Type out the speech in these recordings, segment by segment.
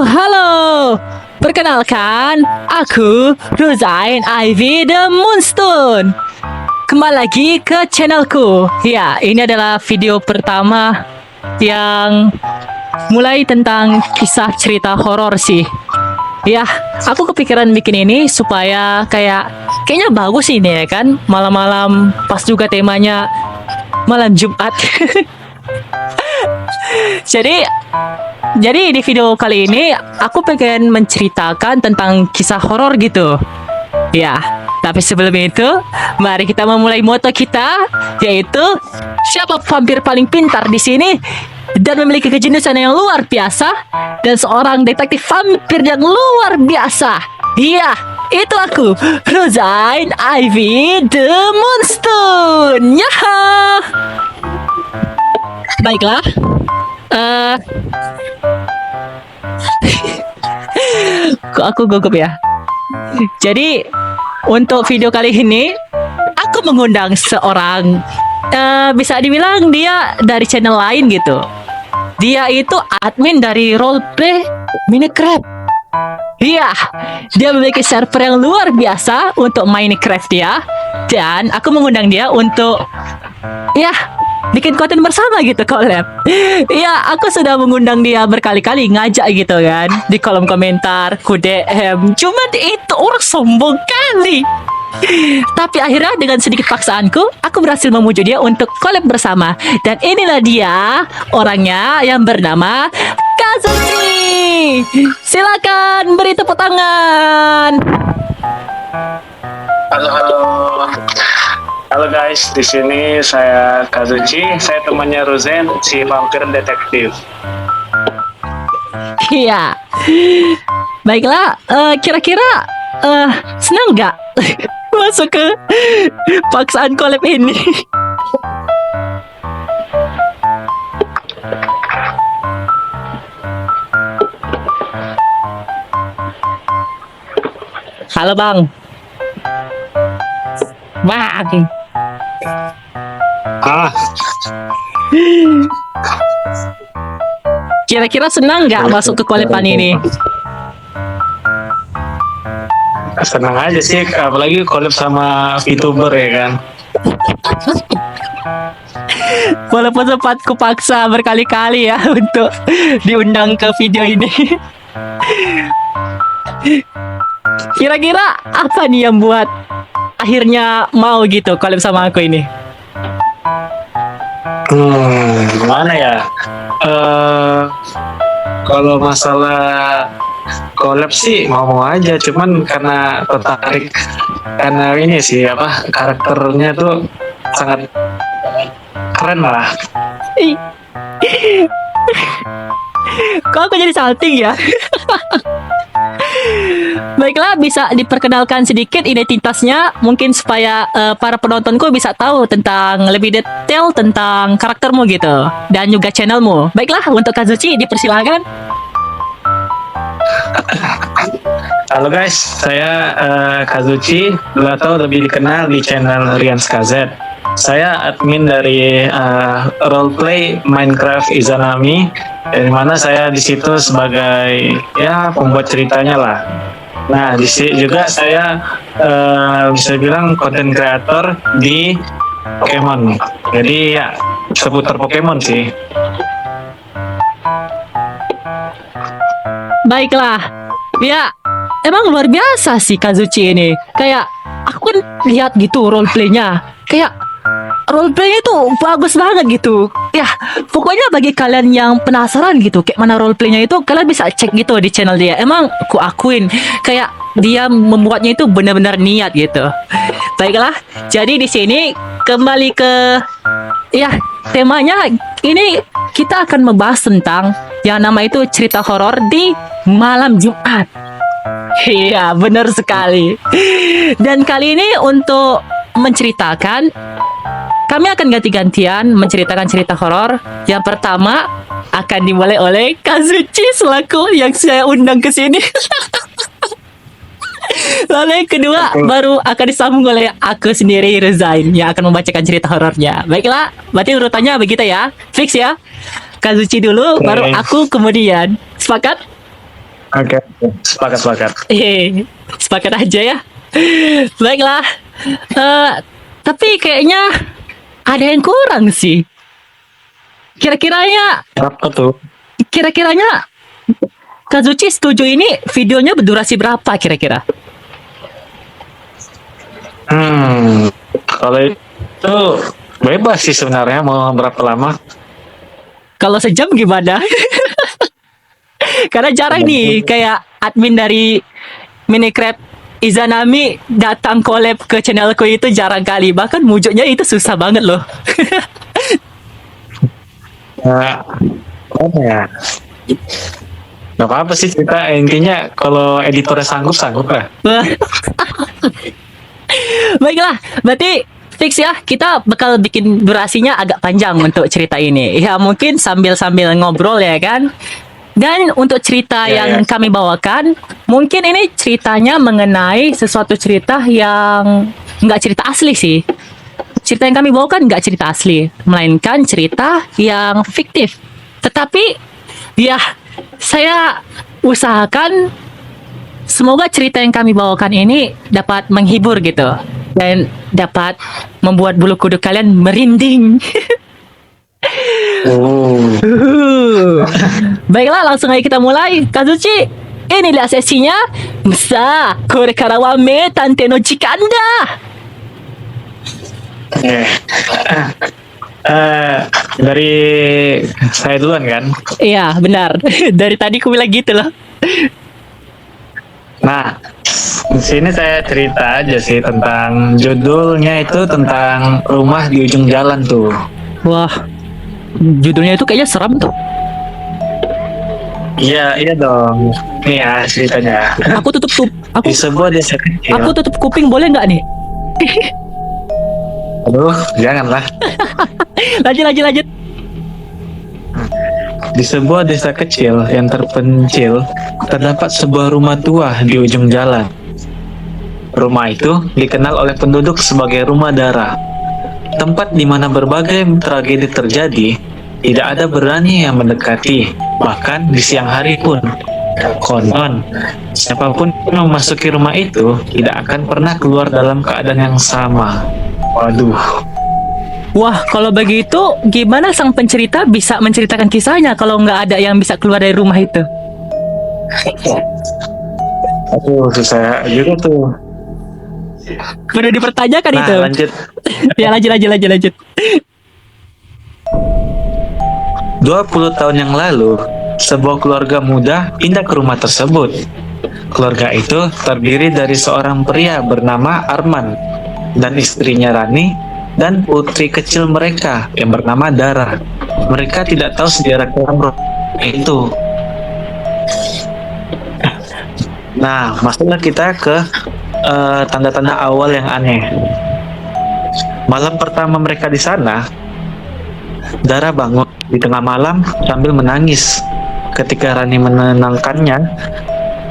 Halo. Perkenalkan, aku Rosain Ivy The Moonstone. Kembali lagi ke channelku. Ya, ini adalah video pertama yang mulai tentang kisah cerita horor sih. Ya, aku kepikiran bikin ini supaya kayaknya bagus ini ya kan. Malam-malam pas juga temanya malam Jumat. Jadi di video kali ini aku pengen menceritakan tentang kisah horor gitu. Ya, tapi sebelum itu, mari kita memulai moto kita, yaitu siapa vampir paling pintar di sini dan memiliki kejeniusan yang luar biasa dan seorang detektif vampir yang luar biasa. Iya, itu aku, Rosain Ivy The Moonstone. Yaha. Baiklah. Kok aku gugup ya? Jadi untuk video kali ini aku mengundang seorang bisa dibilang dia dari channel lain gitu. Dia itu admin dari roleplay Minecraft. Iya, dia memiliki server yang luar biasa untuk Minecraft dia. Dan aku mengundang dia untuk bikin konten bersama gitu, collab. Iya, aku sudah mengundang dia berkali-kali, ngajak gitu kan di kolom komentar, ku DM. Cuman itu orang sombong kali. Tapi akhirnya dengan sedikit paksaanku, aku berhasil memujuk dia untuk collab bersama. Dan inilah dia orangnya yang bernama Kazuchi. Silakan beri tepuk tangan. Halo, halo. Halo guys, di sini saya Kazuchi, saya temannya Rosen, si vampir detektif. Iya. Baiklah, kira-kira senang nggak masuk ke paksaan collab ini? Halo Bang. Bang. Kira-kira senang nggak masuk ke kolepan ini? Senang aja sih, apalagi collab sama VTuber ya kan. Walaupun sempat kupaksa berkali-kali ya untuk diundang ke video ini. Kira-kira apa nih yang buat akhirnya mau gitu collab sama aku ini? Gimana ya? Kalau masalah collab sih mau aja, cuman karena tertarik karena ini sih karakternya tuh sangat keren lah. Kok aku jadi salting ya? Baiklah, bisa diperkenalkan sedikit identitasnya mungkin supaya para penontonku bisa tahu tentang lebih detail tentang karaktermu gitu dan juga channelmu. Baiklah, untuk Kazuchi dipersilakan. Halo guys, saya Kazuchi, atau lebih dikenal di channel Rians KZ. Saya admin dari roleplay Minecraft Izanami, dari mana saya di situ sebagai pembuat ceritanya lah. Nah, di sini juga saya bisa bilang content creator di Pokemon. Jadi ya seputar Pokemon sih. Baiklah, ya emang luar biasa sih Kazuchi ini. Kayak aku kan lihat gitu roleplaynya, kayak roleplaynya itu bagus banget gitu. Ya, pokoknya bagi kalian yang penasaran gitu kayak mana roleplaynya itu, kalian bisa cek gitu di channel dia. Emang aku akuin kayak dia membuatnya itu benar-benar niat gitu. Baiklah, jadi di sini kembali ke temanya. Ini kita akan membahas tentang yang nama itu cerita horor di malam Jumat. Iya, benar sekali. Dan kali ini untuk menceritakan, kami akan ganti-gantian menceritakan cerita horor. Yang pertama akan dimulai oleh Kazuchi selaku yang saya undang ke sini. Lalu yang kedua baru akan disambung oleh aku sendiri Rezain yang akan membacakan cerita horornya. Baiklah, berarti urutannya begitu ya. Fix ya. Kazuchi dulu, baru aku kemudian. Sepakat? Oke, sepakat. Sepakat aja ya. Baiklah. Tapi kayaknya ada yang kurang sih. Kira-kiranya Apa tuh? Kira-kiranya Kazuchi setuju ini videonya berdurasi berapa kira-kira? Kalau itu bebas sih sebenarnya mau berapa lama. Kalau sejam gimana? Karena jarang nih kayak admin dari Minecraft Izanami datang collab ke channelku itu jarang kali. Bahkan wujudnya itu susah banget loh. Nah, apa ya? Gak apa-apa sih cerita, intinya kalau editornya sanggup lah. Baiklah, berarti fix ya, kita bakal bikin durasinya agak panjang untuk cerita ini. Ya mungkin sambil-sambil ngobrol ya kan. Dan untuk cerita yang kami bawakan, mungkin ini ceritanya mengenai sesuatu cerita yang nggak cerita asli sih. Cerita yang kami bawakan nggak cerita asli, melainkan cerita yang fiktif. Tetapi, ya saya usahakan semoga cerita yang kami bawakan ini dapat menghibur gitu. Dan dapat membuat bulu kuduk kalian merinding. Baiklah, langsung aja kita mulai. Kazuchi, inilah sesinya. Sa, korekara wa me tante no jikan da. Dari saya duluan kan. Iya, benar. Dari tadi aku bilang gitu loh. Nah, di sini saya cerita aja sih tentang judulnya itu tentang rumah di ujung jalan tuh. Wah, judulnya itu kayaknya seram tuh. Iya dong. Nih ya ceritanya. Aku Di sebuah desa kecil. Aku tutup kuping boleh nggak nih? Aduh, janganlah. Lanjut. Di sebuah desa kecil yang terpencil, terdapat sebuah rumah tua di ujung jalan. Rumah itu dikenal oleh penduduk sebagai rumah darah. Tempat di mana berbagai tragedi terjadi, tidak ada berani yang mendekati, bahkan di siang hari pun. Konon, siapapun yang memasuki rumah itu tidak akan pernah keluar dalam keadaan yang sama. Waduh. Wah, kalau begitu gimana sang pencerita bisa menceritakan kisahnya kalau nggak ada yang bisa keluar dari rumah itu? Aduh, susah juga tuh. Perlu dipertanyakan Nah, itu. lanjut. Ya, lanjut. 20 tahun yang lalu, sebuah keluarga muda pindah ke rumah tersebut. Keluarga itu terdiri dari seorang pria bernama Arman dan istrinya Rani dan putri kecil mereka yang bernama Dara. Mereka tidak tahu sejarah kelam itu. Nah, masuklah kita ke tanda-tanda awal yang aneh. Malam pertama mereka di sana, Dara bangun di tengah malam sambil menangis. Ketika Rani menenangkannya,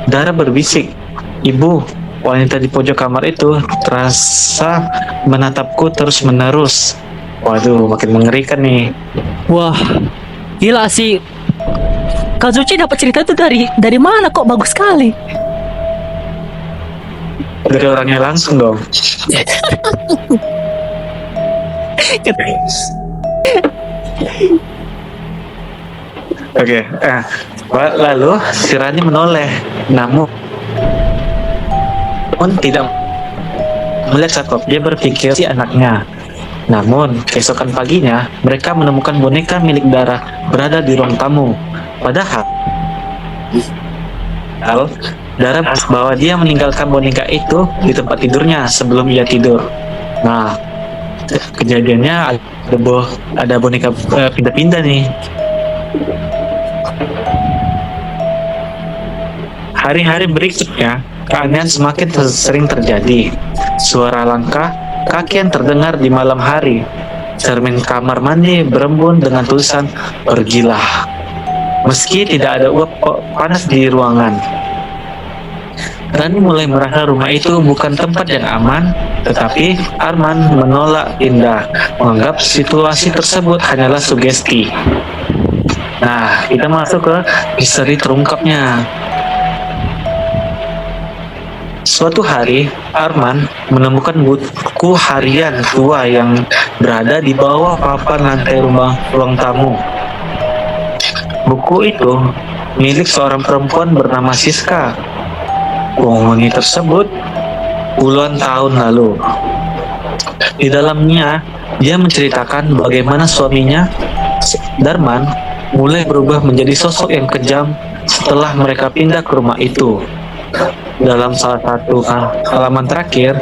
Dara berbisik, "Ibu, wanita di pojok kamar itu terasa menatapku terus-menerus." Waduh, makin mengerikan nih. Wah, gila sih. Kazuchi dapat cerita itu dari mana kok, bagus sekali. Dari orangnya langsung dong. Oke, lalu si Rani menoleh, namun tidak melihat satu. Dia berpikir si anaknya. Namun keesokan paginya mereka menemukan boneka milik Dara berada di ruang tamu. Padahal Dara bahwa dia meninggalkan boneka itu di tempat tidurnya sebelum ia tidur. Nah, kejadiannya ada boneka pindah-pindah nih. Hari-hari berikutnya, keanehan semakin sering terjadi. Suara langkah kaki yang terdengar di malam hari. Cermin kamar mandi berembun dengan tulisan "Pergilah." Meski tidak ada uap panas di ruangan. Rani mulai merasa rumah itu bukan tempat yang aman, tetapi Arman menolak pindah, menganggap situasi tersebut hanyalah sugesti. Nah, kita masuk ke misteri terungkapnya. Suatu hari, Arman menemukan buku harian tua yang berada di bawah papan lantai rumah ruang tamu. Buku itu milik seorang perempuan bernama Siska. Penghuni tersebut puluhan tahun lalu. Di dalamnya, dia menceritakan bagaimana suaminya, Darman, mulai berubah menjadi sosok yang kejam setelah mereka pindah ke rumah itu. Dalam salah satu halaman terakhir,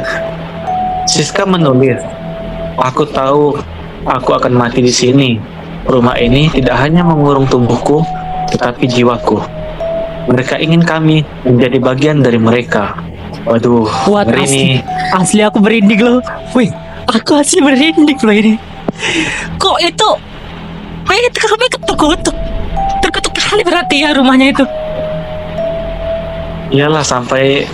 Siska menulis, "Aku tahu aku akan mati di sini. Rumah ini tidak hanya mengurung tubuhku, tetapi jiwaku. Mereka ingin kami menjadi bagian dari mereka." Waduh, What, ngeri nih. asli aku merinding loh. Wih, aku asli merinding loh ini. Kok itu? Itu kami ketuk-ketuk. Terketuk kali berarti ya rumahnya itu. Iyalah, sampai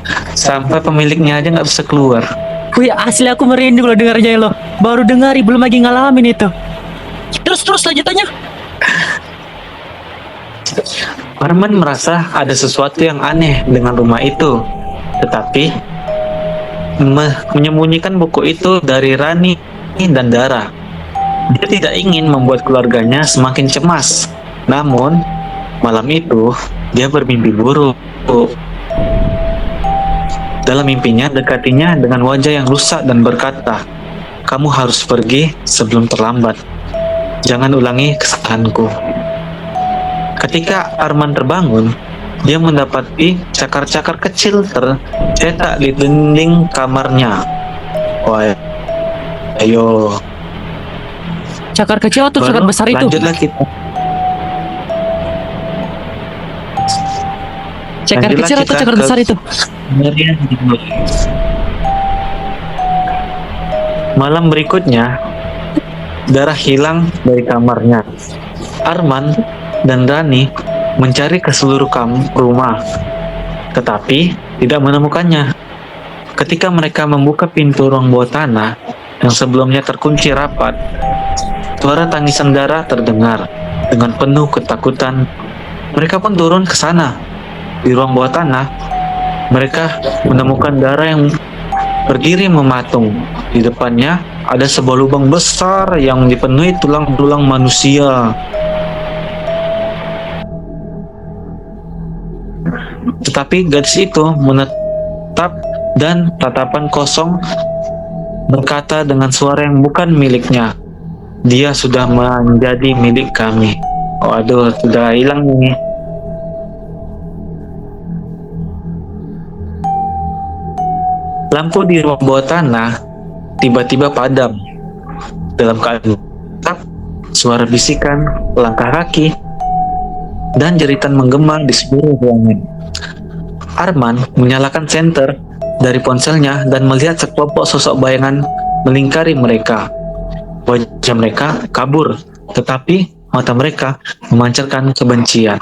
pemiliknya aja nggak bisa keluar. Wih, asli aku merinding loh dengarnya loh. Baru dengar, belum lagi ngalamin itu. Terus lanjutannya. Arman merasa ada sesuatu yang aneh dengan rumah itu, tetapi menyembunyikan buku itu dari Rani dan Dara. Dia tidak ingin membuat keluarganya semakin cemas. Namun, malam itu dia bermimpi buruk. Dalam mimpinya, dekatinya dengan wajah yang rusak dan berkata, "Kamu harus pergi sebelum terlambat. Jangan ulangi kesalahanku." Ketika Arman terbangun, dia mendapati cakar-cakar kecil tercetak di dinding kamarnya. Wah, ayo. Cakar kecil atau cakar besar itu? Lanjutlah kita. Cakar Lanjutlah kecil atau kita cakar ke besar itu? Malam berikutnya, Dara hilang dari kamarnya. Arman dan Rani mencari ke seluruh rumah, tetapi tidak menemukannya. Ketika mereka membuka pintu ruang bawah tanah yang sebelumnya terkunci rapat, suara tangisan Dara terdengar. Dengan penuh ketakutan, mereka pun turun ke sana. Di ruang bawah tanah, mereka menemukan Dara yang berdiri mematung. Di depannya ada sebuah lubang besar yang dipenuhi tulang-tulang manusia. Tetapi gadis itu menetap dan tatapan kosong berkata dengan suara yang bukan miliknya, "Dia sudah menjadi milik kami." Waduh, sudah hilang nih. Lampu di ruang bawah tanah tiba-tiba padam. Dalam keadaan gelap, suara bisikan, langkah kaki, dan jeritan menggema di seluruh ruangan. Arman menyalakan senter dari ponselnya dan melihat sekelompok sosok bayangan melingkari mereka. Wajah mereka kabur, tetapi mata mereka memancarkan kebencian.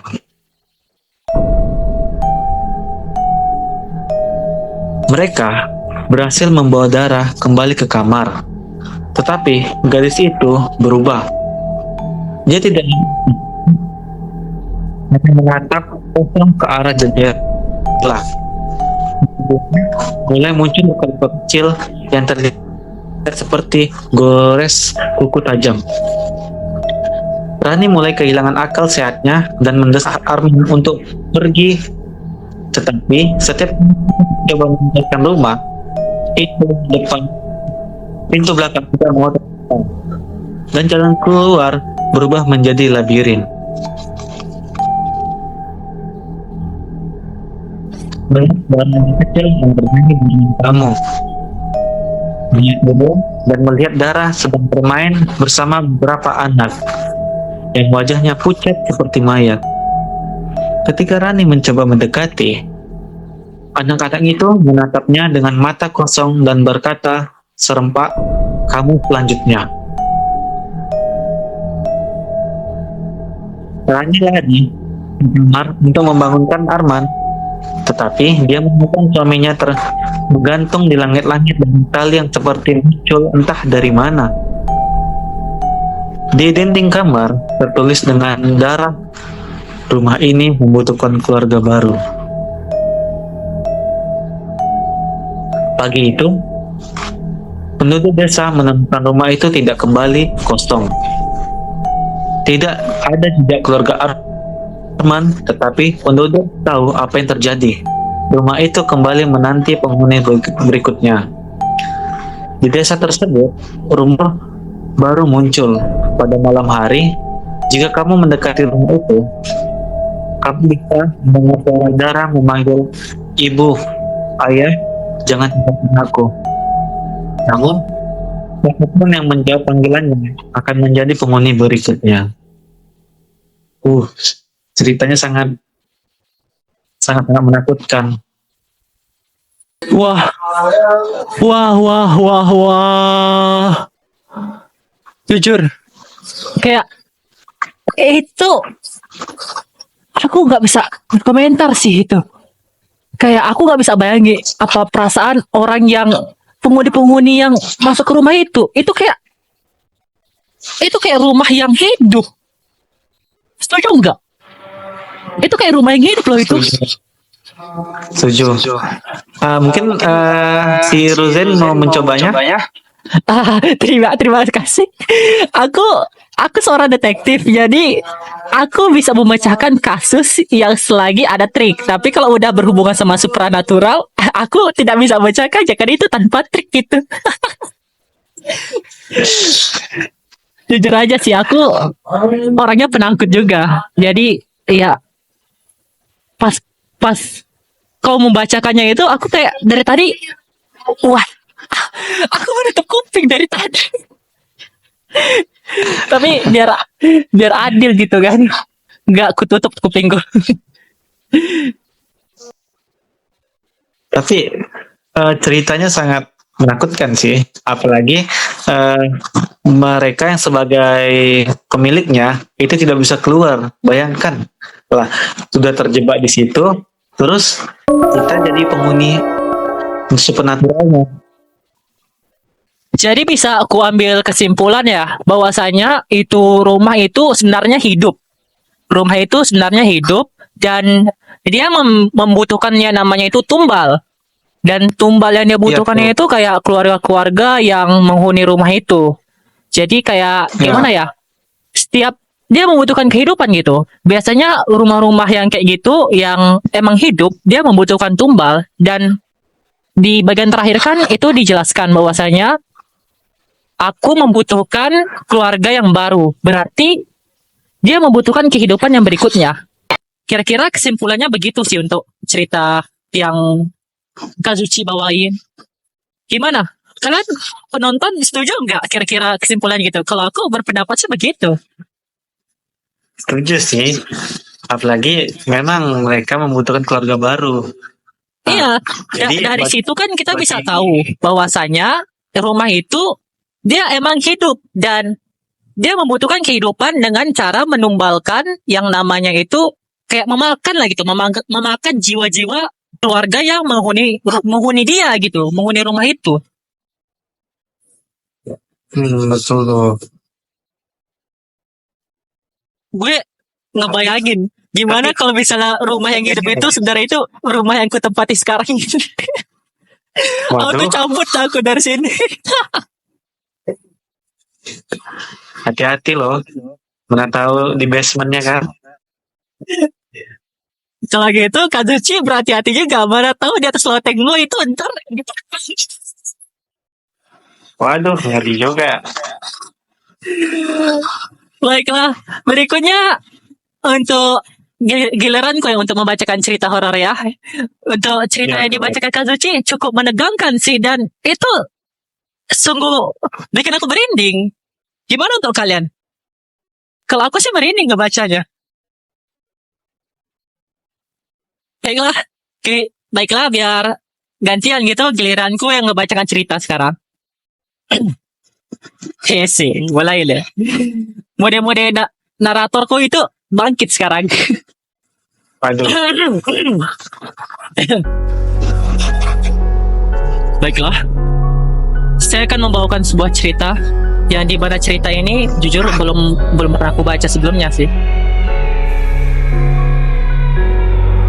Mereka berhasil membawa Dara kembali ke kamar, tetapi gadis itu berubah. Dia tidak menatap kosong ke arah jendela. Mulai muncul luka-luka kecil yang terlihat seperti gores kuku tajam. Rani mulai kehilangan akal sehatnya dan mendesak Arman untuk pergi. Tetapi setiap coba meninggalkan rumah, itu depan pintu belakang tidak mau terbuka, dan jalan keluar berubah menjadi labirin. Banyak barang kecil yang bernyanyi di tamu. Banyak dulu dan melihat Dara sedang bermain bersama beberapa anak yang wajahnya pucat seperti mayat. Ketika Rani mencoba mendekati, anak-anak itu menatapnya dengan mata kosong dan berkata serempak, "Kamu selanjutnya." Rani lari ke kamar untuk membangunkan Arman, Tetapi dia menemukan suaminya bergantung di langit-langit dengan tali yang seperti muncul entah dari mana. Di dinding kamar tertulis dengan darah, rumah ini membutuhkan keluarga baru. Pagi itu, penduduk desa menemukan rumah itu tidak kembali kosong. Tidak ada jejak keluarga Arman, tetapi penduduk tahu apa yang terjadi. Rumah itu kembali menanti penghuni berikutnya. Di desa tersebut, rumah baru muncul pada malam hari. Jika kamu mendekati rumah itu, kamu bisa mendengar suara darah memanggil, "Ibu, ayah, jangan tinggalkan aku." Namun, siapapun yang menjawab panggilannya akan menjadi penghuni berikutnya. Ceritanya sangat menakutkan. Wah, wah, wah, wah, wah. Jujur, kayak itu aku nggak bisa berkomentar sih itu. Kayak aku nggak bisa bayangin apa perasaan orang yang penghuni-penghuni yang masuk ke rumah itu. Itu kayak rumah yang hidup. Setuju nggak? Itu kayak rumah yang hidup loh itu. Setuju. Mungkin si Ruzen mau mencobanya. Terima kasih. Aku seorang detektif, jadi aku bisa memecahkan kasus yang selagi ada trik. Tapi kalau udah berhubungan sama supranatural, aku tidak bisa memecahkan karena itu tanpa trik gitu. Jujur aja sih, aku orangnya penakut juga. Jadi ya pas kau membacakannya itu, aku kayak dari tadi, wah, aku menutup kuping dari tadi. Tapi biar adil gitu kan, nggak kututup kupingku. Tapi ceritanya sangat menakutkan sih, apalagi mereka yang sebagai pemiliknya itu tidak bisa keluar. Bayangkan lah, sudah terjebak di situ, terus kita jadi penghuni supernaturalnya. Jadi bisa aku ambil kesimpulan ya, bahwasanya itu rumah itu sebenarnya hidup. Rumah itu sebenarnya hidup dan dia membutuhkannya namanya itu tumbal. Dan tumbal yang dia butuhkannya itu kayak keluarga-keluarga yang menghuni rumah itu. Jadi kayak gimana ya? Setiap dia membutuhkan kehidupan gitu. Biasanya rumah-rumah yang kayak gitu yang emang hidup, dia membutuhkan tumbal. Dan di bagian terakhir kan itu dijelaskan bahwasanya aku membutuhkan keluarga yang baru. Berarti dia membutuhkan kehidupan yang berikutnya. Kira-kira kesimpulannya begitu sih untuk cerita yang Kazuchi bawain. Gimana? Kalian penonton setuju nggak kira-kira kesimpulan gitu? Kalau aku berpendapat sih begitu. Setuju sih. Apalagi memang mereka membutuhkan keluarga baru. Iya, dari situ kan kita bisa tahu bahwasanya rumah itu dia emang hidup dan dia membutuhkan kehidupan dengan cara menumbalkan yang namanya itu kayak memakan lah gitu, memakan jiwa-jiwa keluarga yang menghuni dia gitu, menghuni rumah itu. Betul loh. Gue ngebayangin gimana kalau misalnya rumah yang hidup itu sebenarnya itu rumah yang ku tempati sekarang gitu. Aku cabut aku dari sini. Hati-hati loh. Mana tahu di basementnya kan. Kalau gitu Kazuchi berhati-hati juga. Mana tahu di atas lotengmu itu ntar gitu. Waduh, ngeri juga. Baiklah, berikutnya untuk giliranku yang untuk membacakan cerita horor ya. Untuk cerita yang dibacakan Kazuchi cukup menegangkan sih dan itu sungguh bikin aku merinding. Gimana untuk kalian? Kalau aku sih merinding ngebacanya. Baiklah biar gantian gitu giliranku yang ngebacakan cerita sekarang. Sih, mulai deh. Mode-mode naratorku itu bangkit sekarang. Waduh. Baiklah, saya akan membawakan sebuah cerita yang di mana cerita ini jujur belum pernah aku baca sebelumnya sih.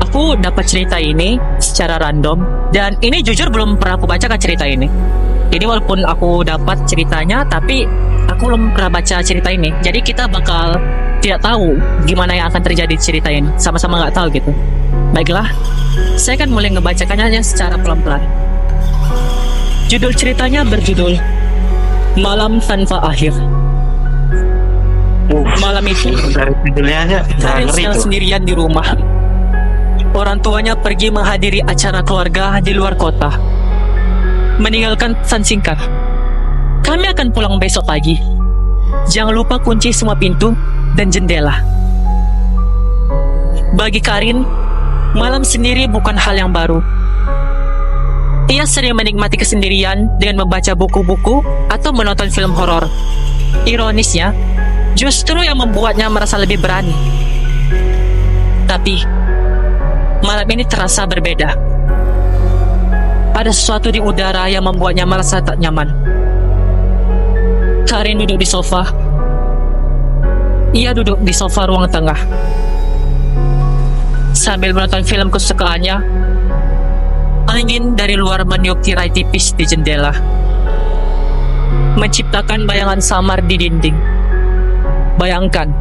Aku dapat cerita ini secara random dan ini jujur belum pernah aku baca kan cerita ini. Jadi walaupun aku dapat ceritanya tapi aku belum pernah baca cerita ini. Jadi kita bakal tidak tahu gimana yang akan terjadi di cerita ini. Sama-sama nggak tahu gitu. Baiklah, saya akan mulai ngebacakannya secara pelan-pelan. Judul ceritanya berjudul Malam Tanpa Akhir. Malam itu Dari judulnya aja udah Karin ngeri sedang tuh. sendirian di rumah. Orang tuanya pergi menghadiri acara keluarga di luar kota. Meninggalkan pesan singkat. Kami akan pulang besok pagi. Jangan lupa kunci semua pintu dan jendela. Bagi Karin, malam sendiri bukan hal yang baru. Ia sering menikmati kesendirian dengan membaca buku-buku atau menonton film horor. Ironisnya, justru yang membuatnya merasa lebih berani. Tapi, malam ini terasa berbeda. Ada sesuatu di udara yang membuatnya merasa tak nyaman. Karin duduk di sofa. Ia duduk di sofa ruang tengah. Sambil menonton film kesukaannya, angin dari luar meniup tirai tipis di jendela, menciptakan bayangan samar di dinding. Bayangkan,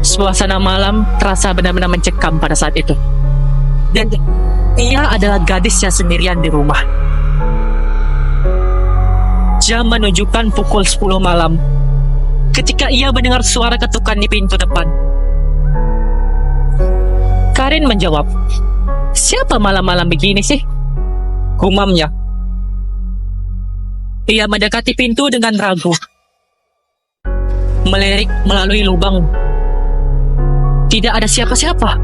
suasana malam terasa benar-benar mencekam pada saat itu. Dan ia adalah gadis yang sendirian di rumah. Jam menunjukkan pukul 10 malam ketika ia mendengar suara ketukan di pintu depan. Karin menjawab, "Siapa malam-malam begini sih?" gumamnya. Ia mendekati pintu dengan ragu, melirik melalui lubang. Tidak ada siapa-siapa.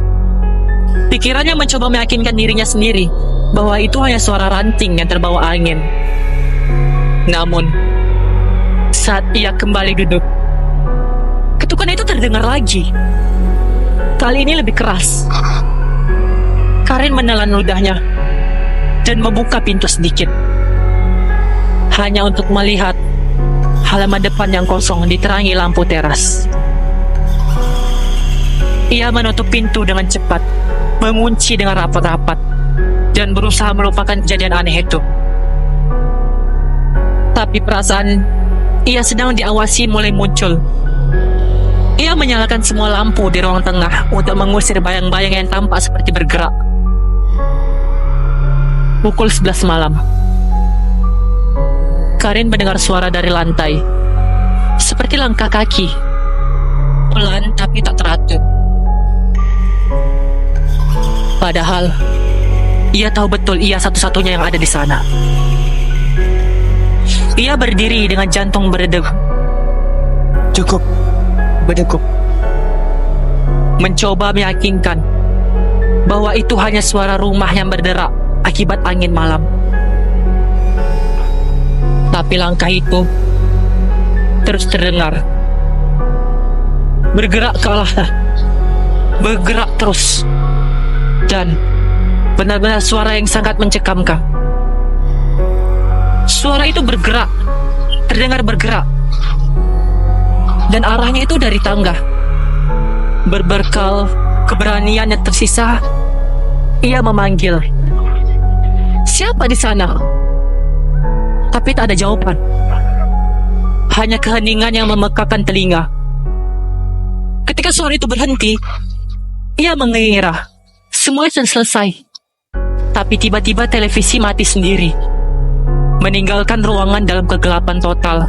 Pikirannya mencoba meyakinkan dirinya sendiri bahwa itu hanya suara ranting yang terbawa angin. Namun, saat ia kembali duduk, ketukan itu terdengar lagi. Kali ini lebih keras. Karin menelan ludahnya dan membuka pintu sedikit, hanya untuk melihat halaman depan yang kosong diterangi lampu teras. Ia menutup pintu dengan cepat, mengunci dengan rapat-rapat, dan berusaha melupakan kejadian aneh itu. Tapi perasaan ia sedang diawasi mulai muncul. Ia menyalakan semua lampu di ruang tengah untuk mengusir bayang-bayang yang tampak seperti bergerak. Pukul 11 malam. Karin mendengar suara dari lantai, seperti langkah kaki, pelan tapi tak teratur. Padahal, ia tahu betul ia satu-satunya yang ada di sana. Ia berdiri dengan jantung berdegup. Cukup, berdegup. Mencoba meyakinkan bahwa itu hanya suara rumah yang berderak akibat angin malam. Tapi langkah itu terus terdengar. Bergerak ke arah, bergerak terus. Dan benar-benar suara yang sangat mencekamkan. Suara itu bergerak, terdengar bergerak, dan arahnya itu dari tangga. Berbekal keberanian yang tersisa, ia memanggil, "Siapa di sana?" Tapi tak ada jawaban. Hanya keheningan yang memekakan telinga. Ketika suara itu berhenti, ia mengira semua sudah selesai. Tapi tiba-tiba televisi mati sendiri, meninggalkan ruangan dalam kegelapan total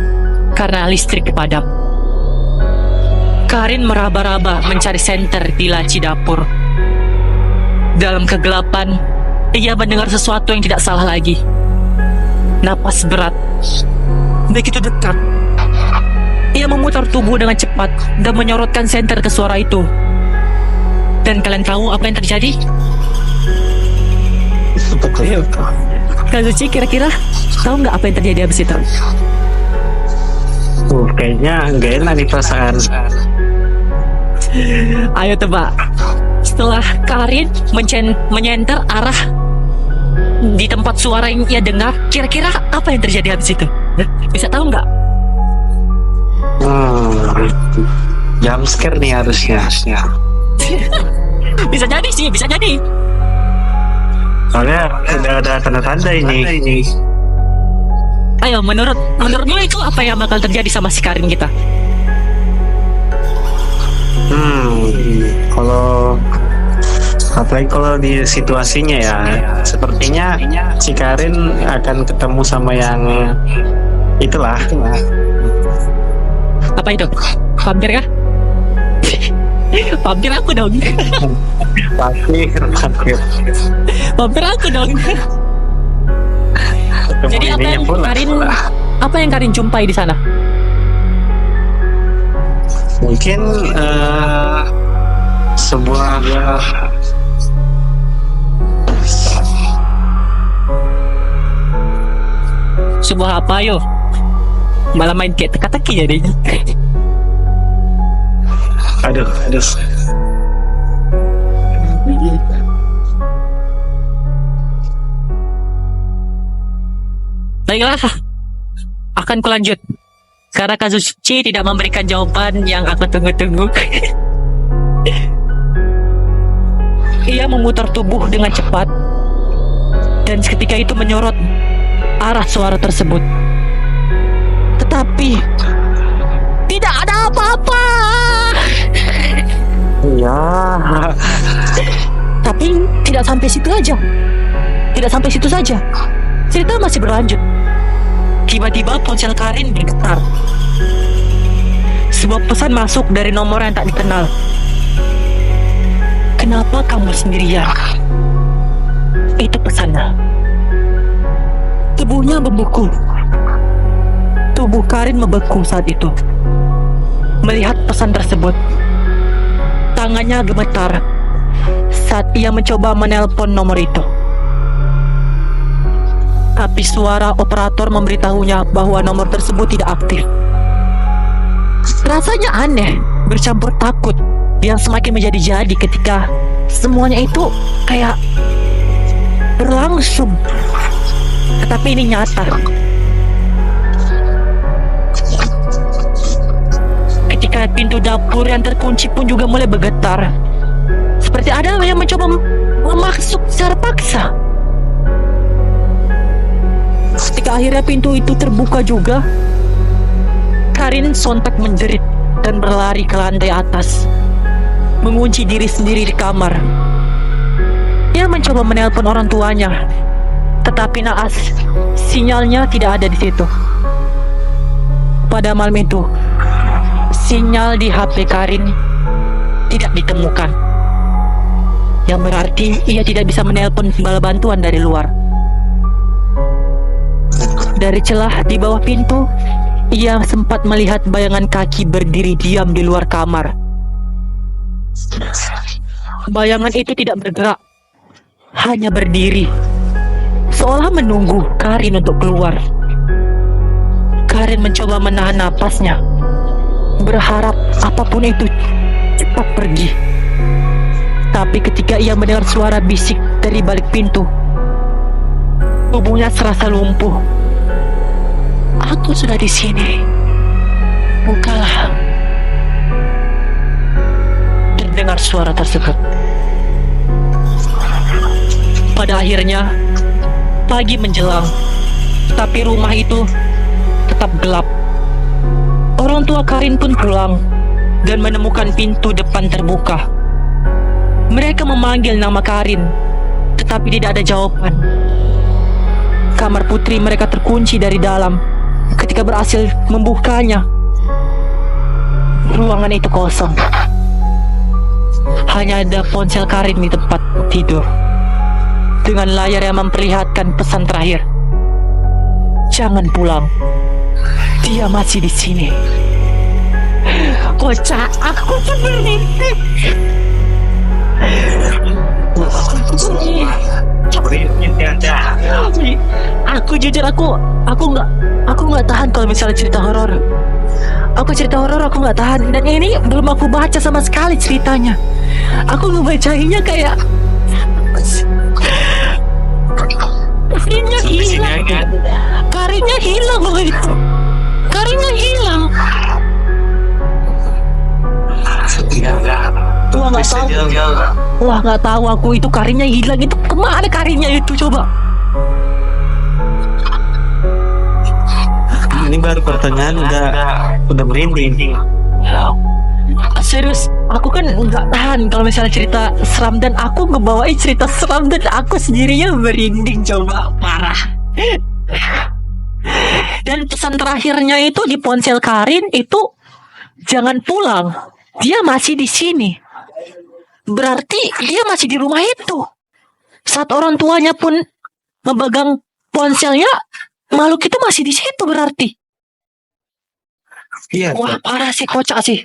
karena listrik padam. Karin meraba-raba mencari senter di laci dapur. Dalam kegelapan, ia mendengar sesuatu yang tidak salah lagi. Napas berat, begitu dekat. Ia memutar tubuh dengan cepat dan menyorotkan senter ke suara itu. Dan kalian tahu apa yang terjadi? Kazuchi kira-kira tahu nggak apa yang terjadi habis itu? Kayaknya nggak enak nih perasaan. Ayo tebak. setelah Karin menyenter arah di tempat suara yang ia dengar, kira-kira apa yang terjadi habis itu? Bisa tahu nggak? Jump scare nih harusnya. Bisa jadi sih, bisa jadi. Soalnya udah ada tanda-tanda ini. Ayo, menurutmu itu apa yang bakal terjadi sama si Karin kita? Kalau apalagi kalau di situasinya ya, sepertinya si Karin akan ketemu sama yang itulah. Apa itu? Vampir kah? Vampir aku dong. Vampir. Vampir aku dong. Jadi apa yang Karin jumpai di sana? Mungkin sebuah apa yo? Malah main kayak teka-teki jadinya. Aduh. Baiklah, akan kulanjut. Karena Kazuchi tidak memberikan jawaban yang aku tunggu-tunggu. Ia memutar tubuh dengan cepat dan seketika itu menyorot arah suara tersebut. Tetapi tidak ada apa-apa. Ya. Tapi tidak sampai situ aja. Tidak sampai situ saja. Cerita masih berlanjut. Tiba-tiba ponsel Karin bergetar. Sebuah pesan masuk dari nomor yang tak dikenal. Kenapa kamu sendirian? Itu pesannya. Tubuhnya membeku. Tubuh Karin membeku saat itu. Melihat pesan tersebut, tangannya gemetar saat ia mencoba menelpon nomor itu. Tapi suara operator memberitahunya bahwa nomor tersebut tidak aktif. Rasanya aneh, bercampur takut yang semakin menjadi-jadi ketika semuanya itu kayak berlangsung. Tetapi ini nyata. Ketika pintu dapur yang terkunci pun juga mulai bergetar, seperti ada yang mencoba masuk secara paksa. Ketika akhirnya pintu itu terbuka juga, Karin sontak menjerit dan berlari ke lantai atas, mengunci diri sendiri di kamar. Ia mencoba menelpon orang tuanya, tetapi naas, sinyalnya tidak ada di situ. Pada malam itu, sinyal di HP Karin tidak ditemukan, yang berarti ia tidak bisa menelpon bala bantuan dari luar. Dari celah di bawah pintu, ia sempat melihat bayangan kaki berdiri diam di luar kamar. Bayangan itu tidak bergerak, hanya berdiri, seolah menunggu Karin untuk keluar. Karin mencoba menahan napasnya, berharap apapun itu cepat pergi. Tapi ketika ia mendengar suara bisik dari balik pintu, tubuhnya serasa lumpuh. Aku sudah di sini. Bukalah. Terdengar suara tersebut. Pada akhirnya, pagi menjelang, tapi rumah itu tetap gelap. Orang tua Karin pun pulang dan menemukan pintu depan terbuka. Mereka memanggil nama Karin, tetapi tidak ada jawaban. Kamar putri mereka terkunci dari dalam. Ketika berhasil membukanya, ruangan itu kosong. Hanya ada ponsel Karin di tempat tidur, dengan layar yang memperlihatkan pesan terakhir. Jangan pulang. Dia masih di sini. Kocak, aku pun bermimpi. Aku jujur aku nggak tahan kalau misalnya cerita horor. Aku cerita horor aku nggak tahan. Dan ini belum aku baca sama sekali ceritanya. Aku ngebacainnya kayak karirnya hilang. Karirnya hilang loh itu. Karirnya hilang. Wah nggak tahu. Wah nggak tahu aku itu karirnya hilang itu kemana karirnya itu coba. Ini baru pertanyaan udah merinding. Serius, aku kan nggak tahan kalau misalnya cerita seram dan aku ngebawain cerita seram dan aku sendirinya merinding coba parah. Dan pesan terakhirnya itu di ponsel Karin itu jangan pulang, dia masih di sini. Berarti dia masih di rumah itu. Saat orang tuanya pun memegang ponselnya, makhluk itu masih di situ berarti. Iya. Wah parah sih, kocak sih.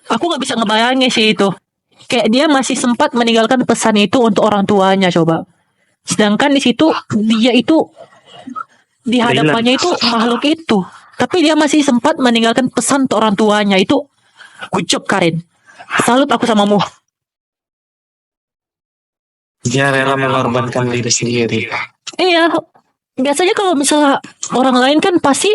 Aku nggak bisa ngebayangin sih itu. Kayak dia masih sempat meninggalkan pesan itu untuk orang tuanya coba. Sedangkan di situ dia itu di hadapannya itu makhluk itu, tapi dia masih sempat meninggalkan pesan untuk orang tuanya itu. Good job Karin. Salut aku samamu. Dia rela mengorbankan diri sendiri. Iya. Biasanya kalau misalnya orang lain kan pasti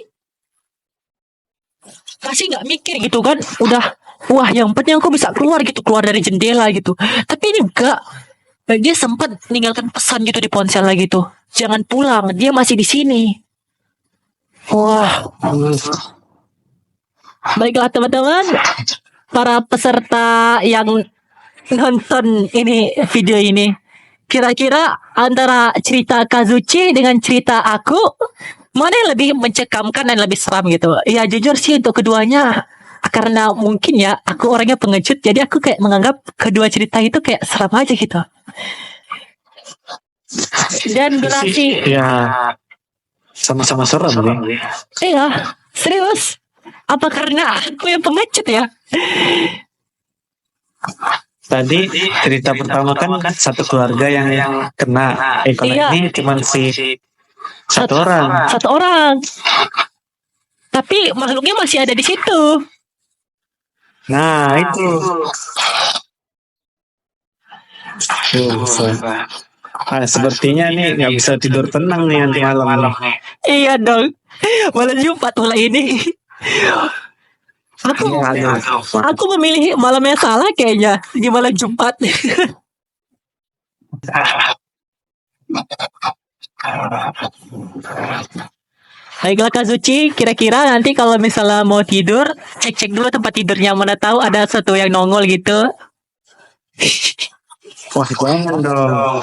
nggak mikir gitu kan, udah wah yang penting aku bisa keluar gitu, keluar dari jendela gitu. Tapi ini enggak, dia sempat meninggalkan pesan gitu di ponselnya gitu, jangan pulang, dia masih di sini. Wah, baiklah teman-teman, para peserta yang nonton ini video ini, kira-kira antara cerita Kazuchi dengan cerita aku, mana yang lebih mencekamkan dan lebih seram gitu? Ya jujur sih untuk keduanya, karena mungkin ya aku orangnya pengecut, jadi aku kayak menganggap kedua cerita itu kayak seram aja gitu. Dan durasi, ya sama-sama seram nih. iya serius. Apa karena aku yang pengecut ya? Tadi cerita pertama kan satu keluarga yang kena. Kalau Iya. ini cuma satu orang. Satu orang. Tapi makhluknya masih ada di situ. Nah itu. Sepertinya nih nggak bisa tidur tenang nih nanti malam. Iya dong. Malam Jumat mulai ini. Aku memilih malam yang salah kayaknya di malam Jumat. Baiklah Kazuchi, kira-kira nanti kalau misalnya mau tidur, cek-cek dulu tempat tidurnya, mana tahu ada sesuatu yang nongol gitu. Wah jangan dong.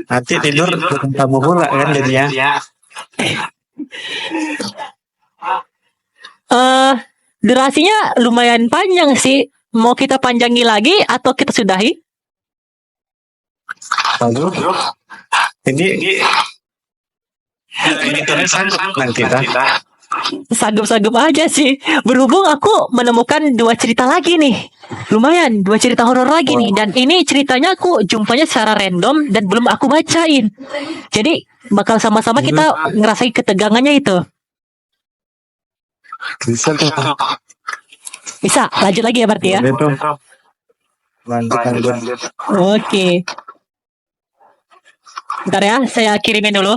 Nanti tidur kamu pula kan jadinya. Durasinya lumayan panjang sih. Mau kita panjangi lagi atau kita sudahi? Aduh. Ini sanggup nanti dah. Sanggup-sanggup aja sih. Berhubung aku menemukan 2 cerita lagi nih. Lumayan 2 cerita horor lagi nih. Dan ini ceritanya aku jumpanya secara random dan belum aku bacain. Jadi bakal sama-sama kita ngerasain ketegangannya itu. Bisa lanjut lagi ya berarti ya. Lanjut. Oke. Bentar ya, saya kirimin dulu.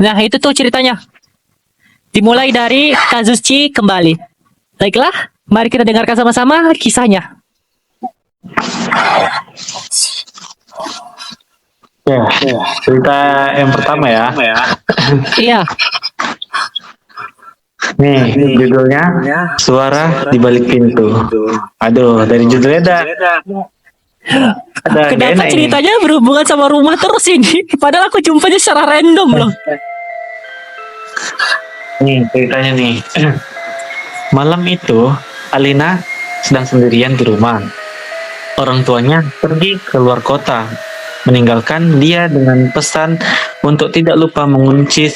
Nah itu tuh ceritanya. Dimulai dari Kazuchi kembali. Baiklah, mari kita dengarkan sama-sama kisahnya. Ya, cerita yang pertama ya. Iya. Nih, judulnya Suara di Balik Pintu. Aduh, dari judulnya ada Kenapa ceritanya berhubungan sama rumah terus ini? Padahal aku jumpanya secara random loh. Nih, ceritanya nih. Malam itu, Alina sedang sendirian di rumah. Orang tuanya pergi ke luar kota, meninggalkan dia dengan pesan untuk tidak lupa mengunci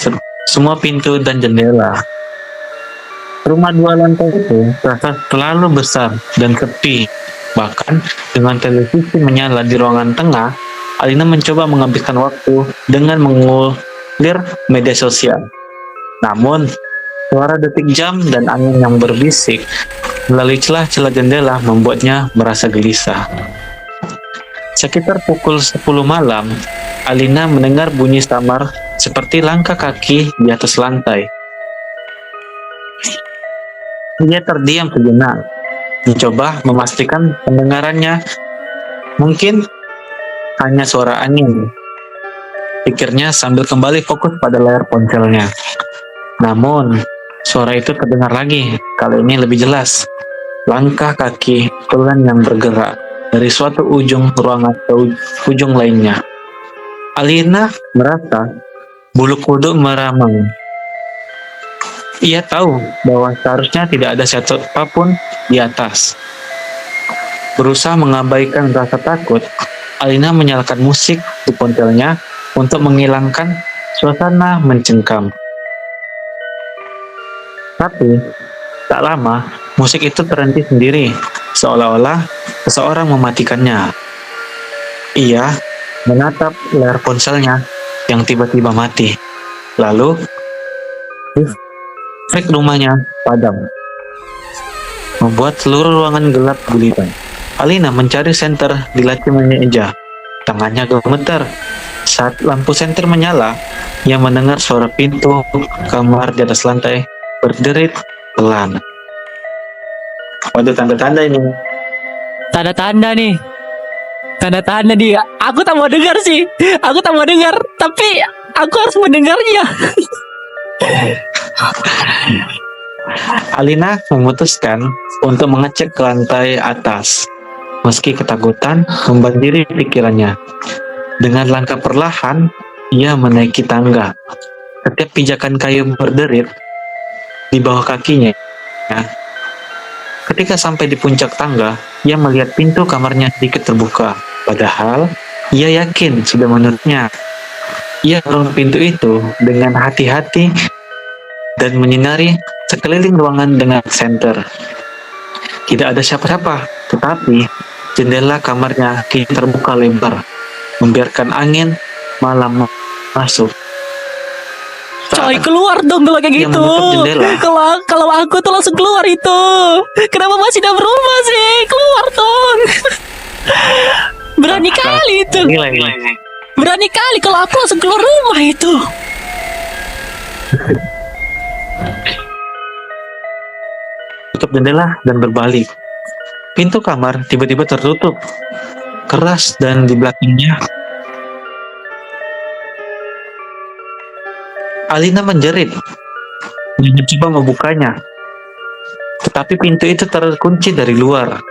semua pintu dan jendela. Rumah 2 lantai itu terasa terlalu besar dan sepi. Bahkan dengan televisi menyala di ruangan tengah, Alina mencoba menghabiskan waktu dengan mengulir media sosial. Namun, suara detik jam dan angin yang berbisik melalui celah-celah jendela membuatnya merasa gelisah. Sekitar pukul 10 malam, Alina mendengar bunyi samar seperti langkah kaki di atas lantai. Dia terdiam sejenak, mencoba memastikan pendengarannya. Mungkin hanya suara angin, pikirnya sambil kembali fokus pada layar ponselnya. Namun, suara itu terdengar lagi, kali ini lebih jelas. Langkah kaki pelan yang bergerak dari suatu ujung ruangan ke ujung lainnya. Alina merasa bulu kuduk meramang. Ia tahu bahwa seharusnya tidak ada siapapun di atas. Berusaha mengabaikan rasa takut, Alina menyalakan musik di ponselnya untuk menghilangkan suasana mencengkam. Tapi, tak lama, musik itu terhenti sendiri, seolah-olah seseorang mematikannya. Ia menatap layar ponselnya yang tiba-tiba mati. Lalu, listrik rumahnya padam, membuat seluruh ruangan gelap gulita. Alina mencari senter di laci meja. Tangannya gemetar. Saat lampu senter menyala, ia mendengar suara pintu kamar di atas lantai berderit pelan. Waduh, tanda-tanda ini. Tanda-tanda nih. Tanda-tanda dia. Aku tak mau dengar sih. Aku tak mau dengar. Tapi aku harus mendengarnya. Alina memutuskan untuk mengecek ke lantai atas. Meski ketakutan membanjiri pikirannya. Dengan langkah perlahan, ia menaiki tangga. Setiap pijakan kayu berderit di bawah kakinya. Ketika sampai di puncak tangga, ia melihat pintu kamarnya sedikit terbuka. Padahal, ia yakin sudah menurutnya. Ia dorong pintu itu dengan hati-hati dan menyinari sekeliling ruangan dengan senter. Tidak ada siapa-siapa, tetapi jendela kamarnya kini terbuka lebar, membiarkan angin malam masuk. Coy, keluar dong kalau kayak Yang gitu. menutup jendela. Kalau aku tuh langsung keluar itu. Kenapa masih dalam rumah sih? Keluar dong. Berani kali itu. Nilai. Berani kali kalau aku langsung keluar rumah itu. Tutup jendela dan berbalik. Pintu kamar tiba-tiba tertutup keras dan di belakangnya Alina menjerit dan mencoba membukanya. Tetapi pintu itu terkunci dari luar.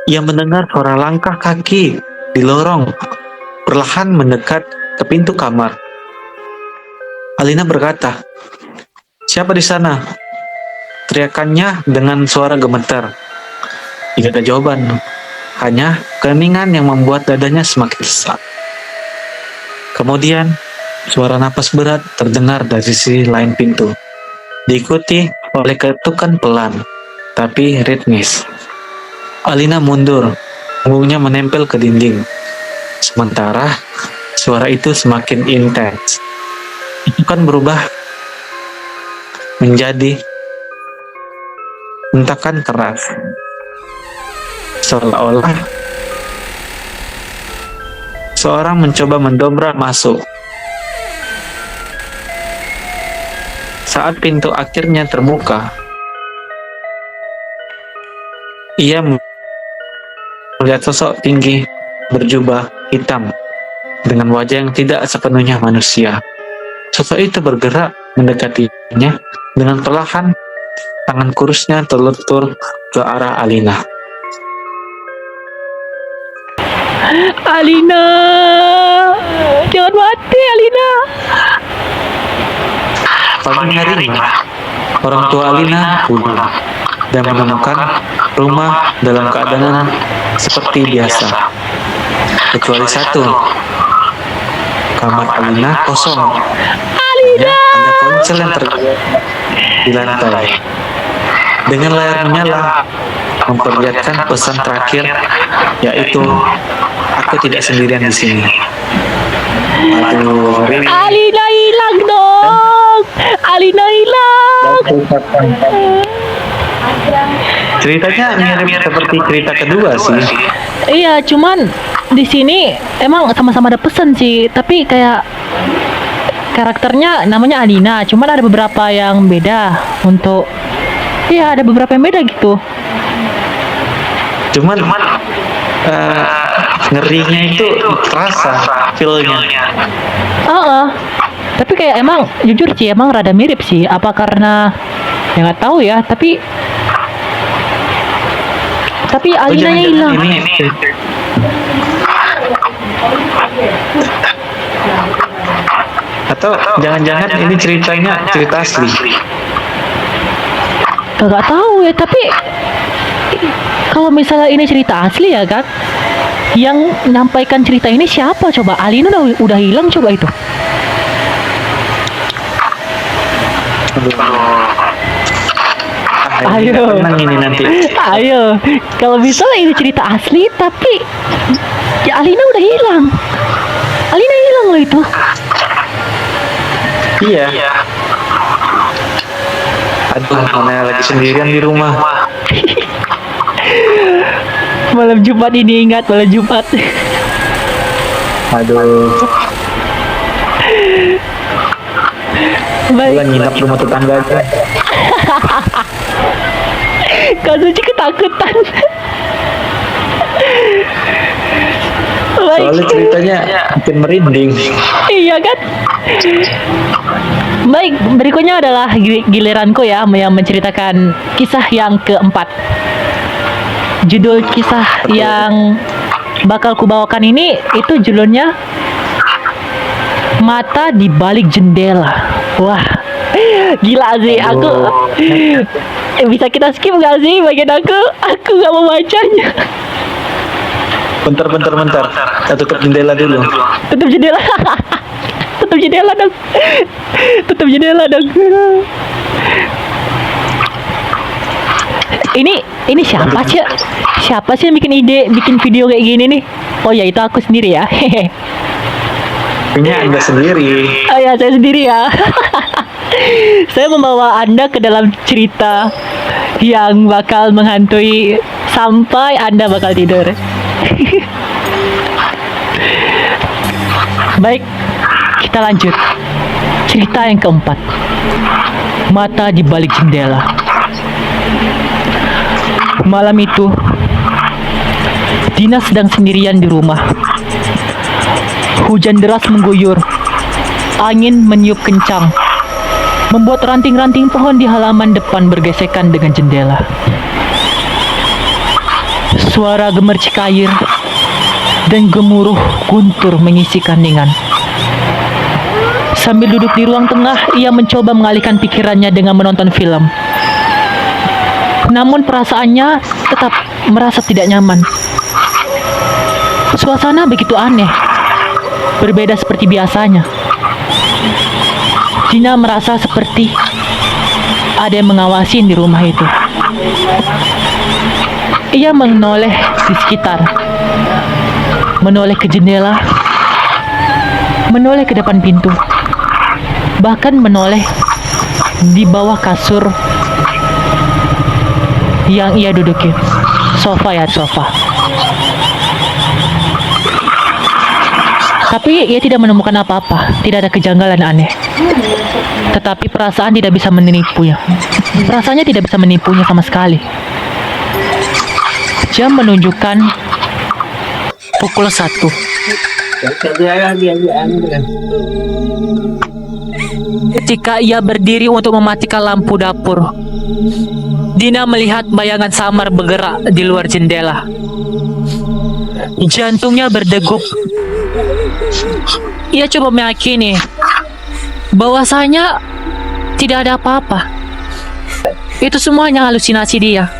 Ia mendengar suara langkah kaki di lorong, perlahan mendekat ke pintu kamar. Alina berkata, "Siapa di sana?" Teriakannya dengan suara gemetar. Tidak ada jawaban, hanya keheningan yang membuat dadanya semakin sesak. Kemudian, suara napas berat terdengar dari sisi lain pintu, diikuti oleh ketukan pelan, tapi ritmis. Alina mundur, punggungnya menempel ke dinding. Sementara, suara itu semakin intens. Itu kan berubah menjadi hentakan keras. Seolah-olah seorang mencoba mendobrak masuk. Saat pintu akhirnya terbuka, ia melihat sosok tinggi berjubah hitam dengan wajah yang tidak sepenuhnya manusia. Sosok itu bergerak mendekatinya dengan perlahan. Tangan kurusnya terlentur ke arah Alina. Alina, jangan mati Alina. Pagi harinya, orang tua Alina pulang dan menemukan rumah dalam keadaan seperti biasa, kecuali satu. kamar Alina kosong. Alina. Ada ponsel yang terletak di lantai. Dengan layar menyala, memperlihatkan pesan terakhir, yaitu aku tidak sendirian di sini. Aduh, ngeri. Alina hilang dong. Alina hilang. Ceritanya mirip seperti cerita kedua sih. Iya, cuman di sini emang sama-sama ada pesan sih, tapi kayak karakternya namanya Alina, cuman ada beberapa yang beda untuk iya ada beberapa yang beda gitu. Cuman ngerinya itu terasa feel-nya. Tapi kayak emang jujur sih emang rada mirip sih. Apa karena ya nggak tahu ya. Tapi Alinanya hilang. Atau jangan-jangan ini ceritanya cerita asli. Gak tahu ya. Tapi kalau misalnya ini cerita asli ya kan, yang menyampaikan cerita ini siapa coba? Alina udah hilang coba itu. Ayo. Tenang ini nanti. Ayo. Kalau misalnya ini cerita asli tapi ya Alina udah hilang. Alina hilang loh itu. Iya. Aduh, mana lagi sendirian di rumah. Malam Jumat ini ingat malam Jumat. Aduh. Baik. Bulan nginap rumah tetangga aja. Kak Suci ketakutan. Baik. Soalnya ceritanya bikin merinding. Iya kan? Baik, berikutnya adalah giliranku ya yang menceritakan kisah yang keempat. Judul kisah yang bakal kubawakan ini itu judulnya Mata di Balik Jendela. Wah, gila sih aku. Bisa kita skip gak sih bagian aku? Aku gak mau bacanya. Bentar. Kita tutup jendela dulu. Tutup jendela. Tutup jendela dong. Tutup jendela dong. Ini siapa sih? Siapa sih yang bikin ide bikin video kayak gini nih? Oh ya itu aku sendiri ya. Ini Anda sendiri. Oh ya saya sendiri ya. Saya membawa Anda ke dalam cerita yang bakal menghantui sampai Anda bakal tidur. Baik, kita lanjut. Cerita yang keempat. Mata di Balik Jendela. Malam itu, Dina sedang sendirian di rumah. Hujan deras mengguyur. Angin meniup kencang, membuat ranting-ranting pohon di halaman depan bergesekan dengan jendela. Suara gemercik air dan gemuruh guntur mengisi keheningan. Sambil duduk di ruang tengah, ia mencoba mengalihkan pikirannya dengan menonton film. Namun perasaannya tetap merasa tidak nyaman. Suasana begitu aneh, berbeda seperti biasanya. Dina merasa seperti ada yang mengawasi di rumah itu. Ia menoleh di sekitar, menoleh ke jendela, menoleh ke depan pintu, bahkan menoleh di bawah kasur yang ia duduki. Sofa. Tapi ia tidak menemukan apa-apa, tidak ada kejanggalan aneh. Tetapi perasaan tidak bisa menipunya. Perasaannya tidak bisa menipunya sama sekali. Jam menunjukkan pukul 1. Ketika ia berdiri untuk mematikan lampu dapur, Dina melihat bayangan samar bergerak di luar jendela. Jantungnya berdegup. Ia coba meyakini bahwasanya tidak ada apa-apa. Itu semuanya halusinasi dia.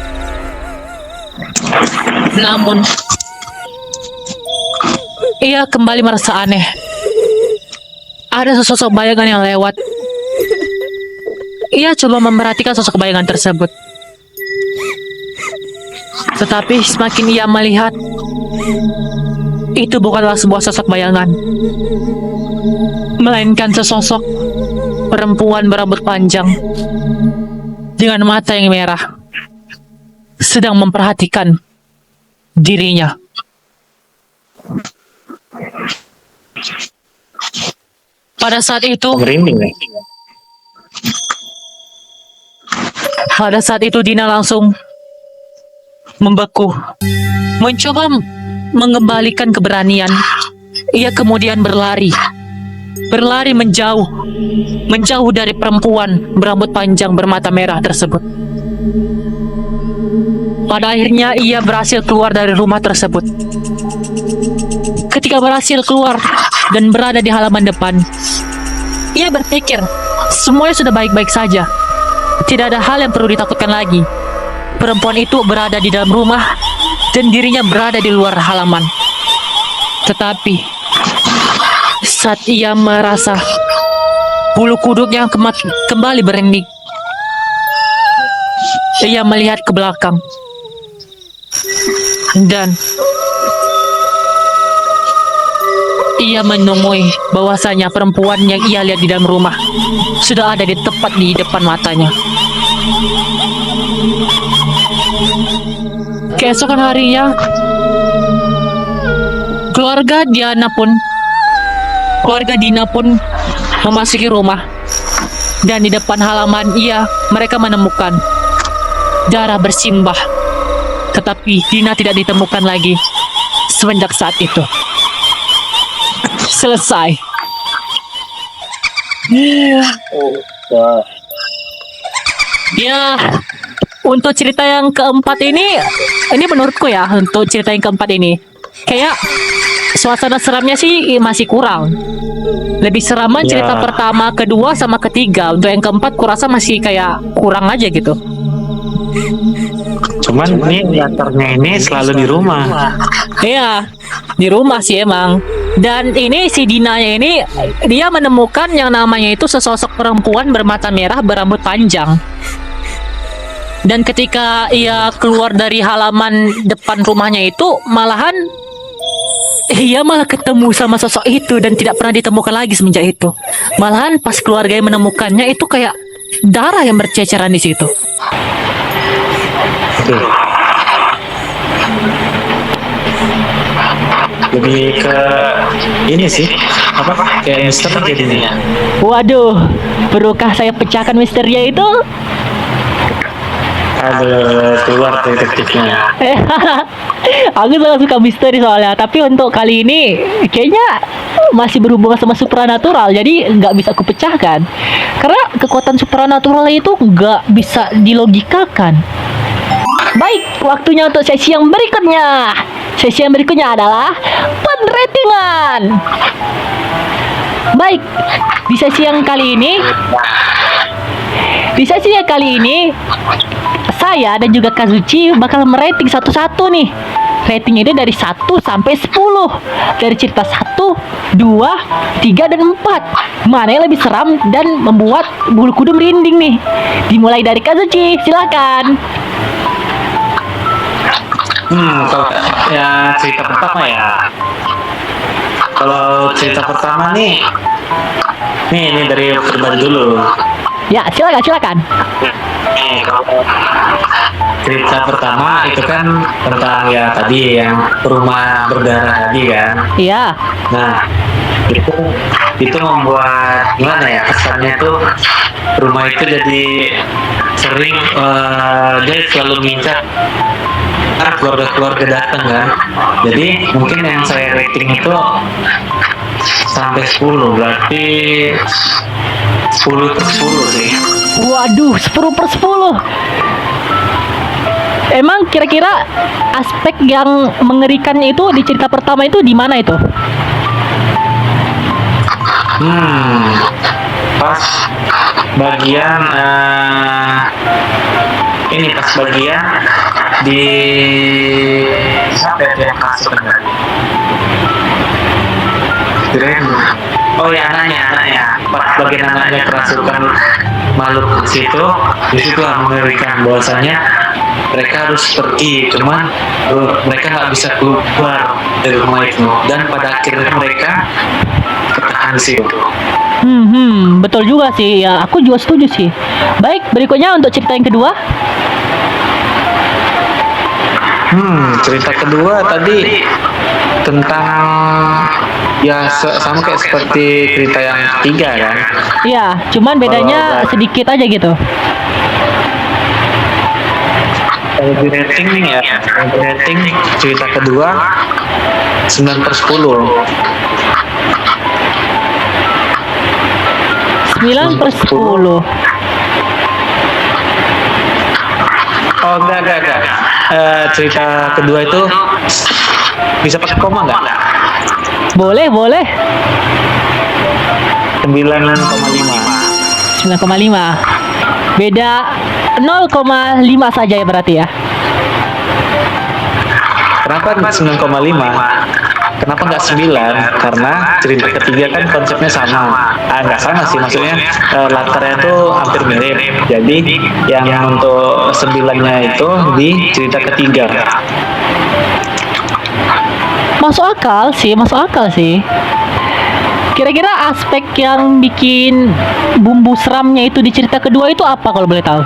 Namun ia kembali merasa aneh. ada sesosok bayangan yang lewat. Ia coba memperhatikan sosok bayangan tersebut. Tetapi semakin ia melihat, itu bukanlah sebuah sosok bayangan, melainkan sesosok perempuan berambut panjang dengan mata yang merah, sedang memperhatikan dirinya. Pada saat itu, Merinding nih. Dina langsung membeku, mencoba mengembalikan keberanian. Ia kemudian berlari menjauh dari perempuan berambut panjang bermata merah tersebut. Pada akhirnya ia berhasil keluar dari rumah tersebut. Ketika berhasil keluar dan berada di halaman depan, ia berpikir semuanya sudah baik-baik saja. Tidak ada hal yang perlu ditakutkan lagi. Perempuan itu berada di dalam rumah dan dirinya berada di luar halaman. Tetapi saat ia merasa bulu kuduknya kembali berending, ia melihat ke belakang dan ia menemui bahwasanya perempuan yang ia lihat di dalam rumah sudah ada tepat di depan matanya. Keesokan harinya, keluarga Dina pun memasuki rumah, dan di depan halaman mereka menemukan darah bersimbah. Tetapi Dina tidak ditemukan lagi semenjak saat itu. Selesai. Ya, untuk cerita yang keempat ini menurutku ya, untuk cerita yang keempat ini kayak suasana seramnya sih masih kurang. Lebih seraman cerita pertama, kedua, sama ketiga. Untuk yang keempat kurasa masih kayak kurang aja gitu. Cuman ini latarnya ini selalu di rumah. Iya, di rumah sih emang. Dan ini si Dinanya ini, dia menemukan yang namanya itu sesosok perempuan bermata merah berambut panjang. Dan ketika ia keluar dari halaman depan rumahnya itu, malahan ia malah ketemu sama sosok itu dan tidak pernah ditemukan lagi semenjak itu. Malahan pas keluarganya menemukannya itu kayak darah yang berceceran di situ. Lebih ke ini sih, kayak misteri jadinya. Waduh, perlukah saya pecahkan misterinya itu? Ada keluar detektifnya. Aku sangat suka misteri soalnya. Tapi untuk kali ini kayaknya masih berhubungan sama supranatural, jadi nggak bisa aku pecahkan. Karena kekuatan supranatural itu nggak bisa dilogikakan. Baik, waktunya untuk sesi yang berikutnya. Sesi yang berikutnya adalah penratingan. Baik, di sesi yang kali ini saya dan juga Kazuchi bakal merating satu-satu nih. Rating ini dari 1 sampai 10. Dari cerita 1, 2, 3, dan 4. Mana yang lebih seram dan membuat bulu kuduk merinding nih? Dimulai dari Kazuchi, silakan. Kalau ya cerita pertama ya. Kalau cerita pertama nih ini dari pribadi dulu. Ya, silakan. Nih, kalau cerita pertama itu kan tentang ya tadi yang rumah berdarah tadi kan. Iya. Nah, itu membuat gimana ya, kesannya tuh rumah itu jadi sering dia selalu minta keluarga-keluarga datang kan. Jadi mungkin yang saya rating itu sampai 10, berarti 10/10 sih. Waduh, 10/10. Emang kira-kira aspek yang mengerikan itu di cerita pertama itu di mana itu? Pas bagian di siapa yang kasih sebenarnya? Kirain. Oh ya, anaknya. Pas bagian anaknya kerasukan makhluk di situ mengerikan bahwasanya mereka harus pergi, cuman mereka nggak bisa keluar dari rumah itu, dan pada akhirnya mereka ketahan di situ. Betul juga sih. Ya, aku juga setuju sih. Baik, berikutnya untuk cerita yang kedua. Cerita kedua tadi tentang ya sama kayak seperti cerita yang ketiga kan. Iya, cuman bedanya sedikit aja gitu. Kalau di rating nih ya, di rating cerita kedua 9/10. 9/10. Oh enggak. Cerita kedua itu bisa pakai koma nggak? Boleh. 9,5. 9,5. Beda 0,5 saja ya berarti ya. Kenapa 9,5? Kenapa nggak 9? Karena cerita ketiga kan konsepnya sama. Nggak sama sih, maksudnya latarnya tuh hampir mirip. Jadi yang untuk 9-nya itu di cerita ketiga. Masuk akal sih. Kira-kira aspek yang bikin bumbu seramnya itu di cerita kedua itu apa kalau boleh tahu?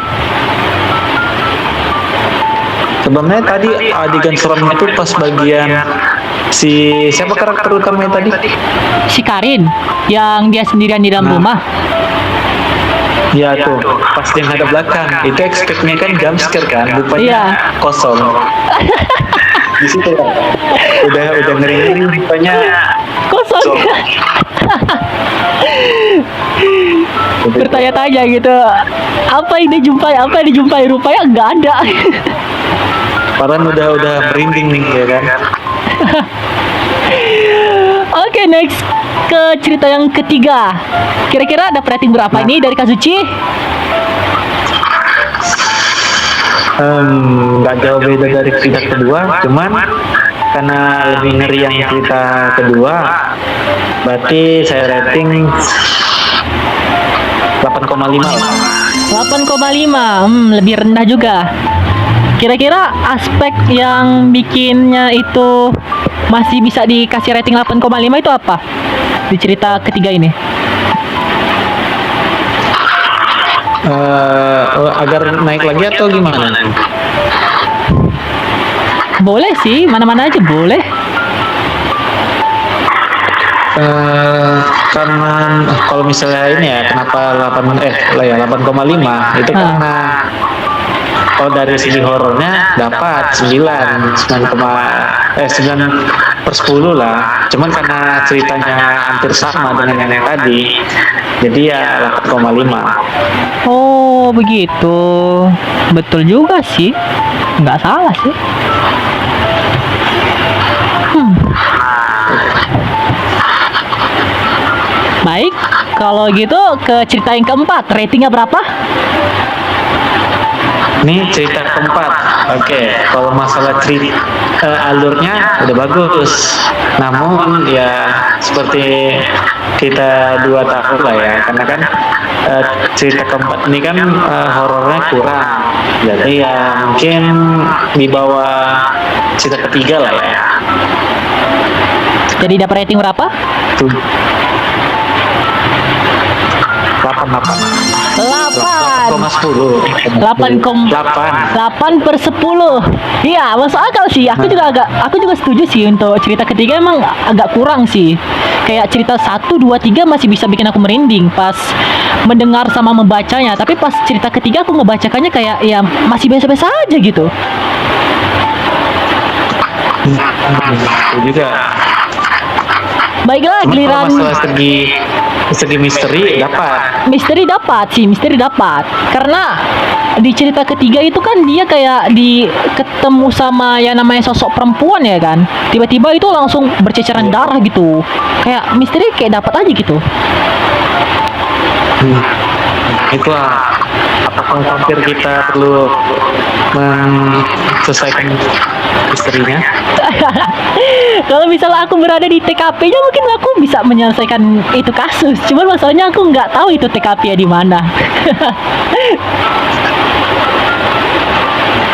Sebenarnya tadi adegan seramnya itu pas bagian siapa karakter utamanya tadi? Si Karin yang dia sendirian di dalam rumah. Ya tuh, pas dia ngadep belakang, itu expect-nya kan jump scare kan, rupanya Iya. kosong. Di situ kan, udah ngeri rupanya Kosong. Bertanya-tanya gitu. Apa yang dijumpai? Rupanya nggak ada. Padahal udah merinding nih ya kan. Oke, next ke cerita yang ketiga. Kira-kira ada rating berapa ini dari Kazuchi? Nggak jauh beda dari cerita kedua, cuman karena lebih ngeri yang cerita kedua, berarti saya rating 8,5 lah. 8,5. Lebih rendah juga. Kira-kira aspek yang bikinnya itu masih bisa dikasih rating 8,5 itu apa? Di cerita ketiga ini. Agar naik lagi atau gimana? Boleh sih, mana-mana aja boleh. Karena kalau misalnya ini ya, kenapa 8,5 itu karena kalau dari segi horornya dapat 9/10 lah. Cuman karena ceritanya hampir sama dengan yang tadi, jadi ya 8,5. Oh, begitu. Betul juga sih. Nggak salah sih. Baik, kalau gitu ke cerita yang keempat, ratingnya berapa? Ini cerita keempat. Oke, kalau masalah alurnya udah bagus. Namun ya seperti kita dua tahu lah ya, karena kan cerita keempat ini kan horornya kurang. Jadi ya mungkin di bawah cerita ketiga lah ya. Jadi dapat rating berapa? 8. 8,10. 8/10. Iya, masuk akal sih. Aku juga setuju sih untuk cerita ketiga emang agak kurang sih. Kayak cerita 1, 2, 3 masih bisa bikin aku merinding pas mendengar sama membacanya. Tapi pas cerita ketiga aku ngebacakannya kayak ya masih biasa-biasa aja gitu. Itu juga. Baiklah, giliran masalah segi misteri dapat. misteri dapat karena di cerita ketiga itu kan dia kayak ketemu sama yang namanya sosok perempuan ya kan, tiba-tiba itu langsung berceceran darah gitu, kayak misteri kayak dapat aja gitu. Itulah apakah vampir kita perlu menyelesaikan misterinya? Kalau misalnya aku berada di TKP-nya mungkin aku bisa menyelesaikan itu kasus. Cuman masalahnya aku nggak tahu itu TKP-nya di mana.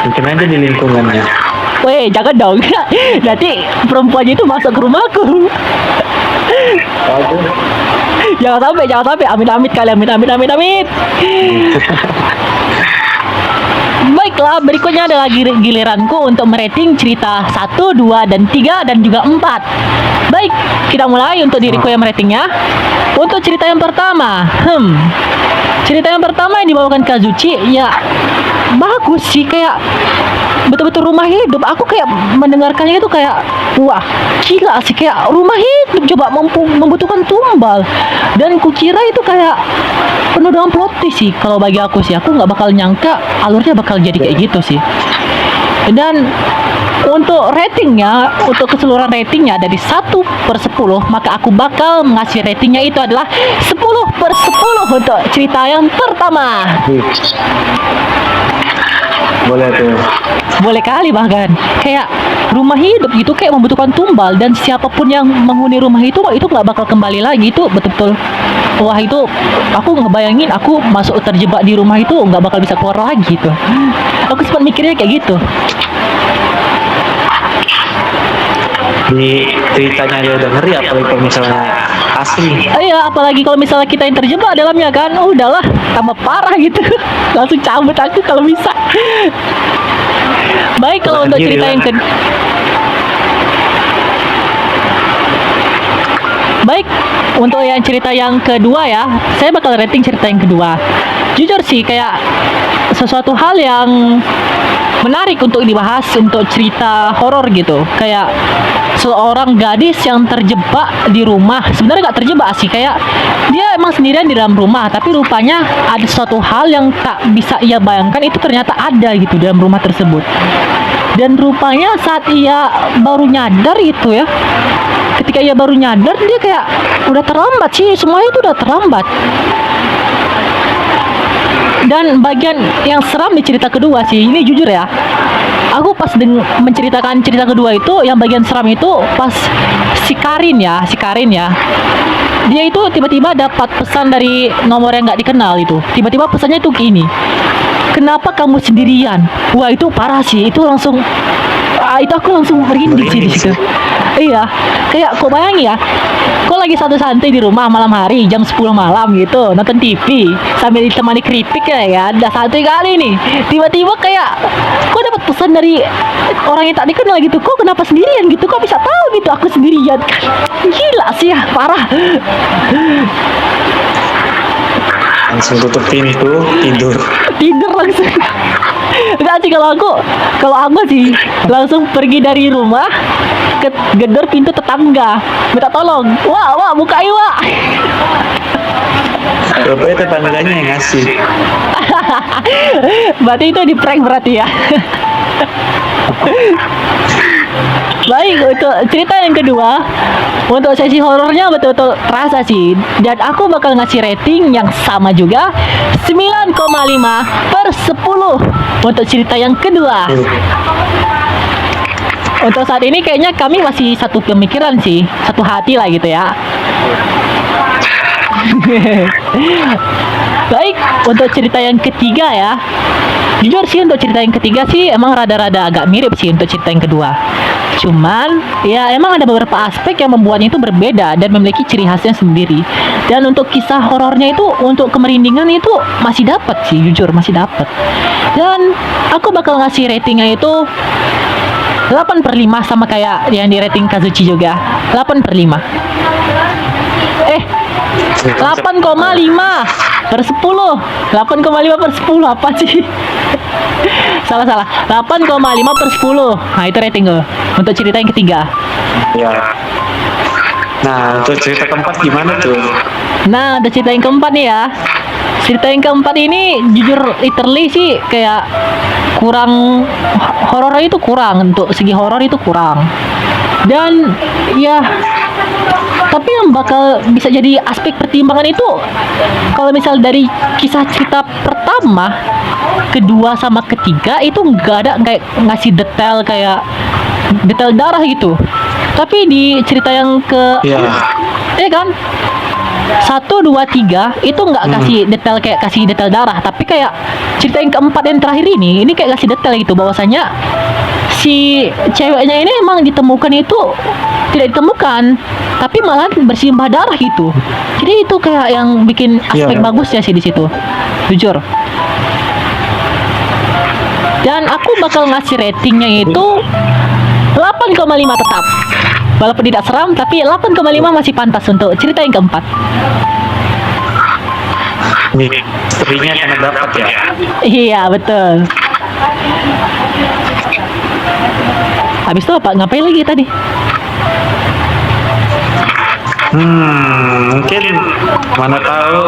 Mungkin aja di lingkungannya. Weh, jangan dong. Nanti perempuannya itu masuk ke rumahku. Jangan sampai. Amit-amit kalian, amit. Baiklah, berikutnya adalah giliranku untuk merating cerita 1, 2, dan 3, dan juga 4. Baik, kita mulai untuk diriku yang meratingnya. Untuk cerita yang pertama, cerita yang pertama yang dibawakan Kazuchi, ya bagus sih, kayak betul-betul rumah hidup. Aku kayak mendengarkannya itu kayak, wah gila sih, kayak rumah hidup coba membutuhkan tumbal. Dan kukira itu kayak penuh dengan plot twist sih. Kalau bagi aku sih, aku nggak bakal nyangka alurnya bakal jadi kayak gitu sih. Dan untuk ratingnya, untuk keseluruhan ratingnya dari 1/10, maka aku bakal ngasih ratingnya itu adalah 10/10 untuk cerita yang pertama. Boleh tuh. Boleh kali, bahkan kayak rumah hidup gitu, kayak membutuhkan tumbal, dan siapapun yang menghuni rumah itu nggak bakal kembali lagi. Itu betul-betul, wah itu aku ngebayangin aku masuk terjebak di rumah itu nggak bakal bisa keluar lagi gitu. Aku sempat mikirnya kayak gitu. Di ceritanya dia udah ngeri, apalagi kalau misalnya asli. Iya, apalagi kalau misalnya kita yang terjebak dalamnya kan, udahlah tambah parah gitu. Langsung cabut aku kalau bisa. Baik, kalau untuk cerita yang Baik, untuk yang cerita yang kedua ya, saya bakal rating cerita yang kedua. Jujur sih, kayak sesuatu hal yang menarik untuk dibahas untuk cerita horor gitu. Kayak seorang gadis yang terjebak di rumah. Sebenarnya nggak terjebak sih, kayak dia emang sendirian di dalam rumah, tapi rupanya ada suatu hal yang tak bisa ia bayangkan itu ternyata ada gitu dalam rumah tersebut. Dan rupanya saat ia baru nyadar itu ya, ketika ia baru nyadar, dia kayak udah terlambat sih, semuanya itu udah terlambat. Dan bagian yang seram di cerita kedua sih, ini jujur ya, aku pas menceritakan cerita kedua itu, yang bagian seram itu pas si Karin ya, dia itu tiba-tiba dapat pesan dari nomor yang nggak dikenal itu. Tiba-tiba pesannya itu gini, kenapa kamu sendirian? Wah itu parah sih, itu langsung itu aku langsung merinding sih di situ. Iya, kayak kok bayangin ya, kok lagi santai di rumah malam hari jam 10 malam gitu, nonton TV sambil ditemani keripik ya, ada santai kali nih. Tiba-tiba kayak kok dapat pesan dari orang yang tak dikenal gitu, kok kenapa sendirian gitu, kok bisa tahu gitu aku sendirian. Gila sih ya, parah. Langsung tutup pintu, tidur langsung. Enggak sih, kalau aku sih langsung pergi dari rumah ke gedor pintu tetangga, minta tolong, wah bukain wah. rupanya tetangganya yang ngasih. Berarti itu di prank berarti ya. Baik, untuk cerita yang kedua, untuk sesi horornya betul-betul terasa sih. Dan aku bakal ngasih rating yang sama juga, 9,5/10 untuk cerita yang kedua. Untuk saat ini kayaknya kami masih satu pemikiran sih, satu hati lah gitu ya. Baik, untuk cerita yang ketiga ya, jujur sih untuk cerita yang ketiga sih emang rada-rada agak mirip sih untuk cerita yang kedua. Cuman ya emang ada beberapa aspek yang membuatnya itu berbeda dan memiliki ciri khasnya sendiri. Dan untuk kisah horornya itu, untuk kemerindingan itu masih dapat sih, jujur masih dapat. Dan aku bakal ngasih ratingnya itu 8/5, sama kayak yang di rating Kazuchi juga, 8/5. 8,5/10. 8,5/10 apa sih? salah 8,5/10. Nah itu rating gue untuk cerita yang ketiga. Ya. Nah, untuk cerita keempat gimana tuh? Nah, ada cerita yang keempat nih ya. Cerita yang keempat ini jujur literally sih kayak kurang, horornya itu kurang, untuk segi horor itu kurang. Dan ya, tapi yang bakal bisa jadi aspek pertimbangan itu kalau misal dari kisah cerita pertama, kedua sama ketiga itu nggak ada kayak ngasih detail kayak detail darah gitu. Tapi di cerita yang ke Ya. ya kan, 1, 2, 3 itu nggak kasih detail kayak kasih detail darah, tapi kayak cerita yang keempat dan terakhir ini kayak kasih detail gitu bahwasanya si ceweknya ini emang ditemukan itu tidak ditemukan, tapi malah bersimbah darah gitu. Jadi itu kayak yang bikin aspek Iya. bagus ya sih di situ, jujur. Dan aku bakal ngasih ratingnya itu 8,5 tetap. Walaupun tidak seram, tapi 8,5 masih pantas untuk cerita yang keempat. Misterinya karena dapat ya. Iya, betul. Habis itu apa? Ngapain lagi tadi? Mungkin mana tahu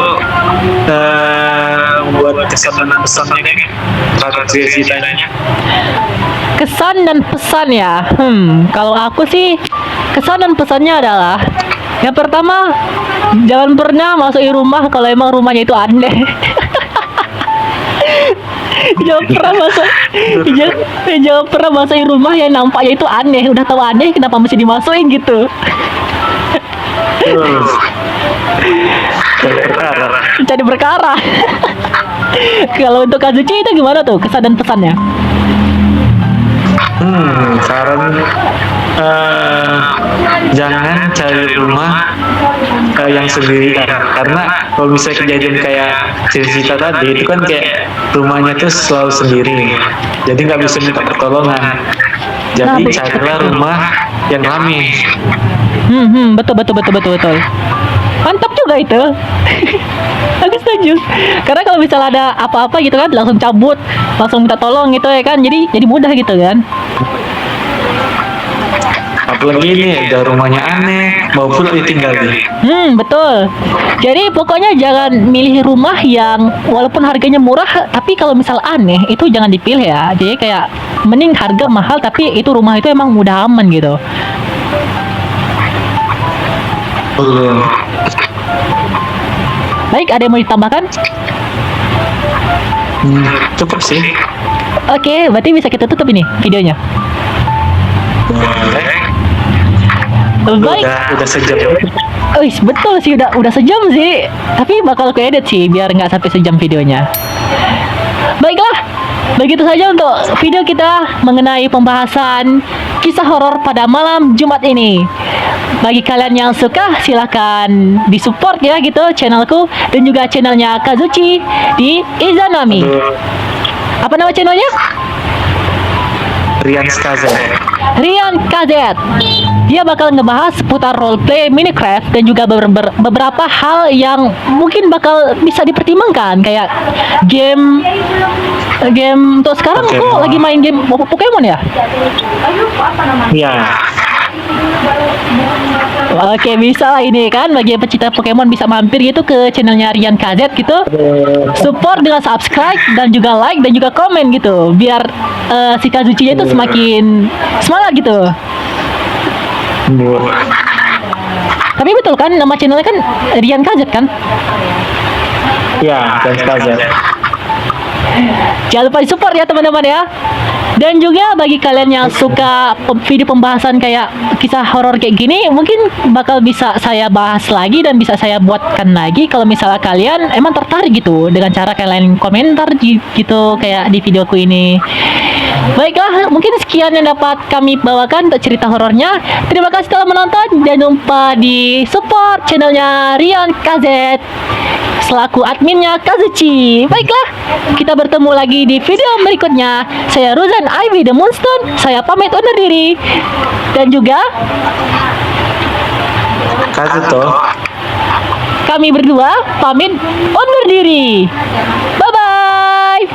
buat kesan dan pesannya kan ceritanya. Kesan dan pesan ya. Kalau aku sih kesan dan pesannya adalah yang pertama, jangan pernah masukin rumah kalau emang rumahnya itu aneh. Jangan pernah jangan pernah masukin rumah yang nampaknya itu aneh. Udah tahu aneh, kenapa mesti dimasukin gitu? Perkara. Jadi berkara. Kalau untuk Kazuchi itu gimana tuh kesan dan pesannya? Saran jangan cari rumah yang sendirian, karena kalau misalnya kejadian kayak cerita tadi itu kan kayak rumahnya tuh selalu sendiri, jadi nggak bisa minta pertolongan. Jadi carilah rumah yang rame. Betul. Mantap juga itu. Aku setuju. Karena kalau misalnya ada apa-apa gitu kan, langsung cabut, langsung minta tolong gitu ya kan. Jadi mudah gitu kan. Apalagi ini ada rumahnya aneh, maupun ditinggali. Betul. Jadi pokoknya jangan milih rumah yang walaupun harganya murah, tapi kalau misal aneh itu jangan dipilih ya. Jadi kayak mending harga mahal tapi itu rumah itu emang mudah aman gitu. Baik, ada yang mau ditambahkan? Cukup sih. Oke, berarti bisa kita tutup ini videonya. Baik. Udah sejam. Betul sih, udah sejam sih. Tapi bakal aku edit sih biar nggak sampai sejam videonya. Baiklah, begitu saja untuk video kita mengenai pembahasan kisah horor pada malam Jumat ini. Bagi kalian yang suka, silahkan disupport ya gitu channelku dan juga channelnya Kazuchi di Izanami. Apa nama channelnya? Rian KZ. Dia bakal ngebahas seputar roleplay Minecraft dan juga beberapa hal yang mungkin bakal bisa dipertimbangkan kayak game untuk sekarang Pokemon. kok lagi main game Pokemon ya? Iya. Oke, bisa lah ini kan bagi pecinta Pokemon bisa mampir gitu ke channelnya Rian KZ gitu. Support dengan subscribe dan juga like dan juga komen gitu biar si Kazuchi itu semakin semangat gitu. Tapi betul kan nama channelnya kan Rian KZ kan? Ya, dan Kazer. Jangan lupa di support ya teman-teman ya. Dan juga bagi kalian yang suka video pembahasan kayak kisah horor kayak gini, mungkin bakal bisa saya bahas lagi dan bisa saya buatkan lagi kalau misalnya kalian emang tertarik gitu dengan cara kalian komentar gitu kayak di videoku ini. Baiklah, mungkin sekian yang dapat kami bawakan untuk cerita horornya. Terima kasih telah menonton. Jangan lupa di support channelnya Rian KZ selaku adminnya Kazuchi. Baiklah, kita bertemu lagi di video berikutnya. Saya Ruzan Ivy The Moonstone. Saya pamit undur diri. Dan juga Kazuto. kami berdua pamit undur diri. Bye-bye.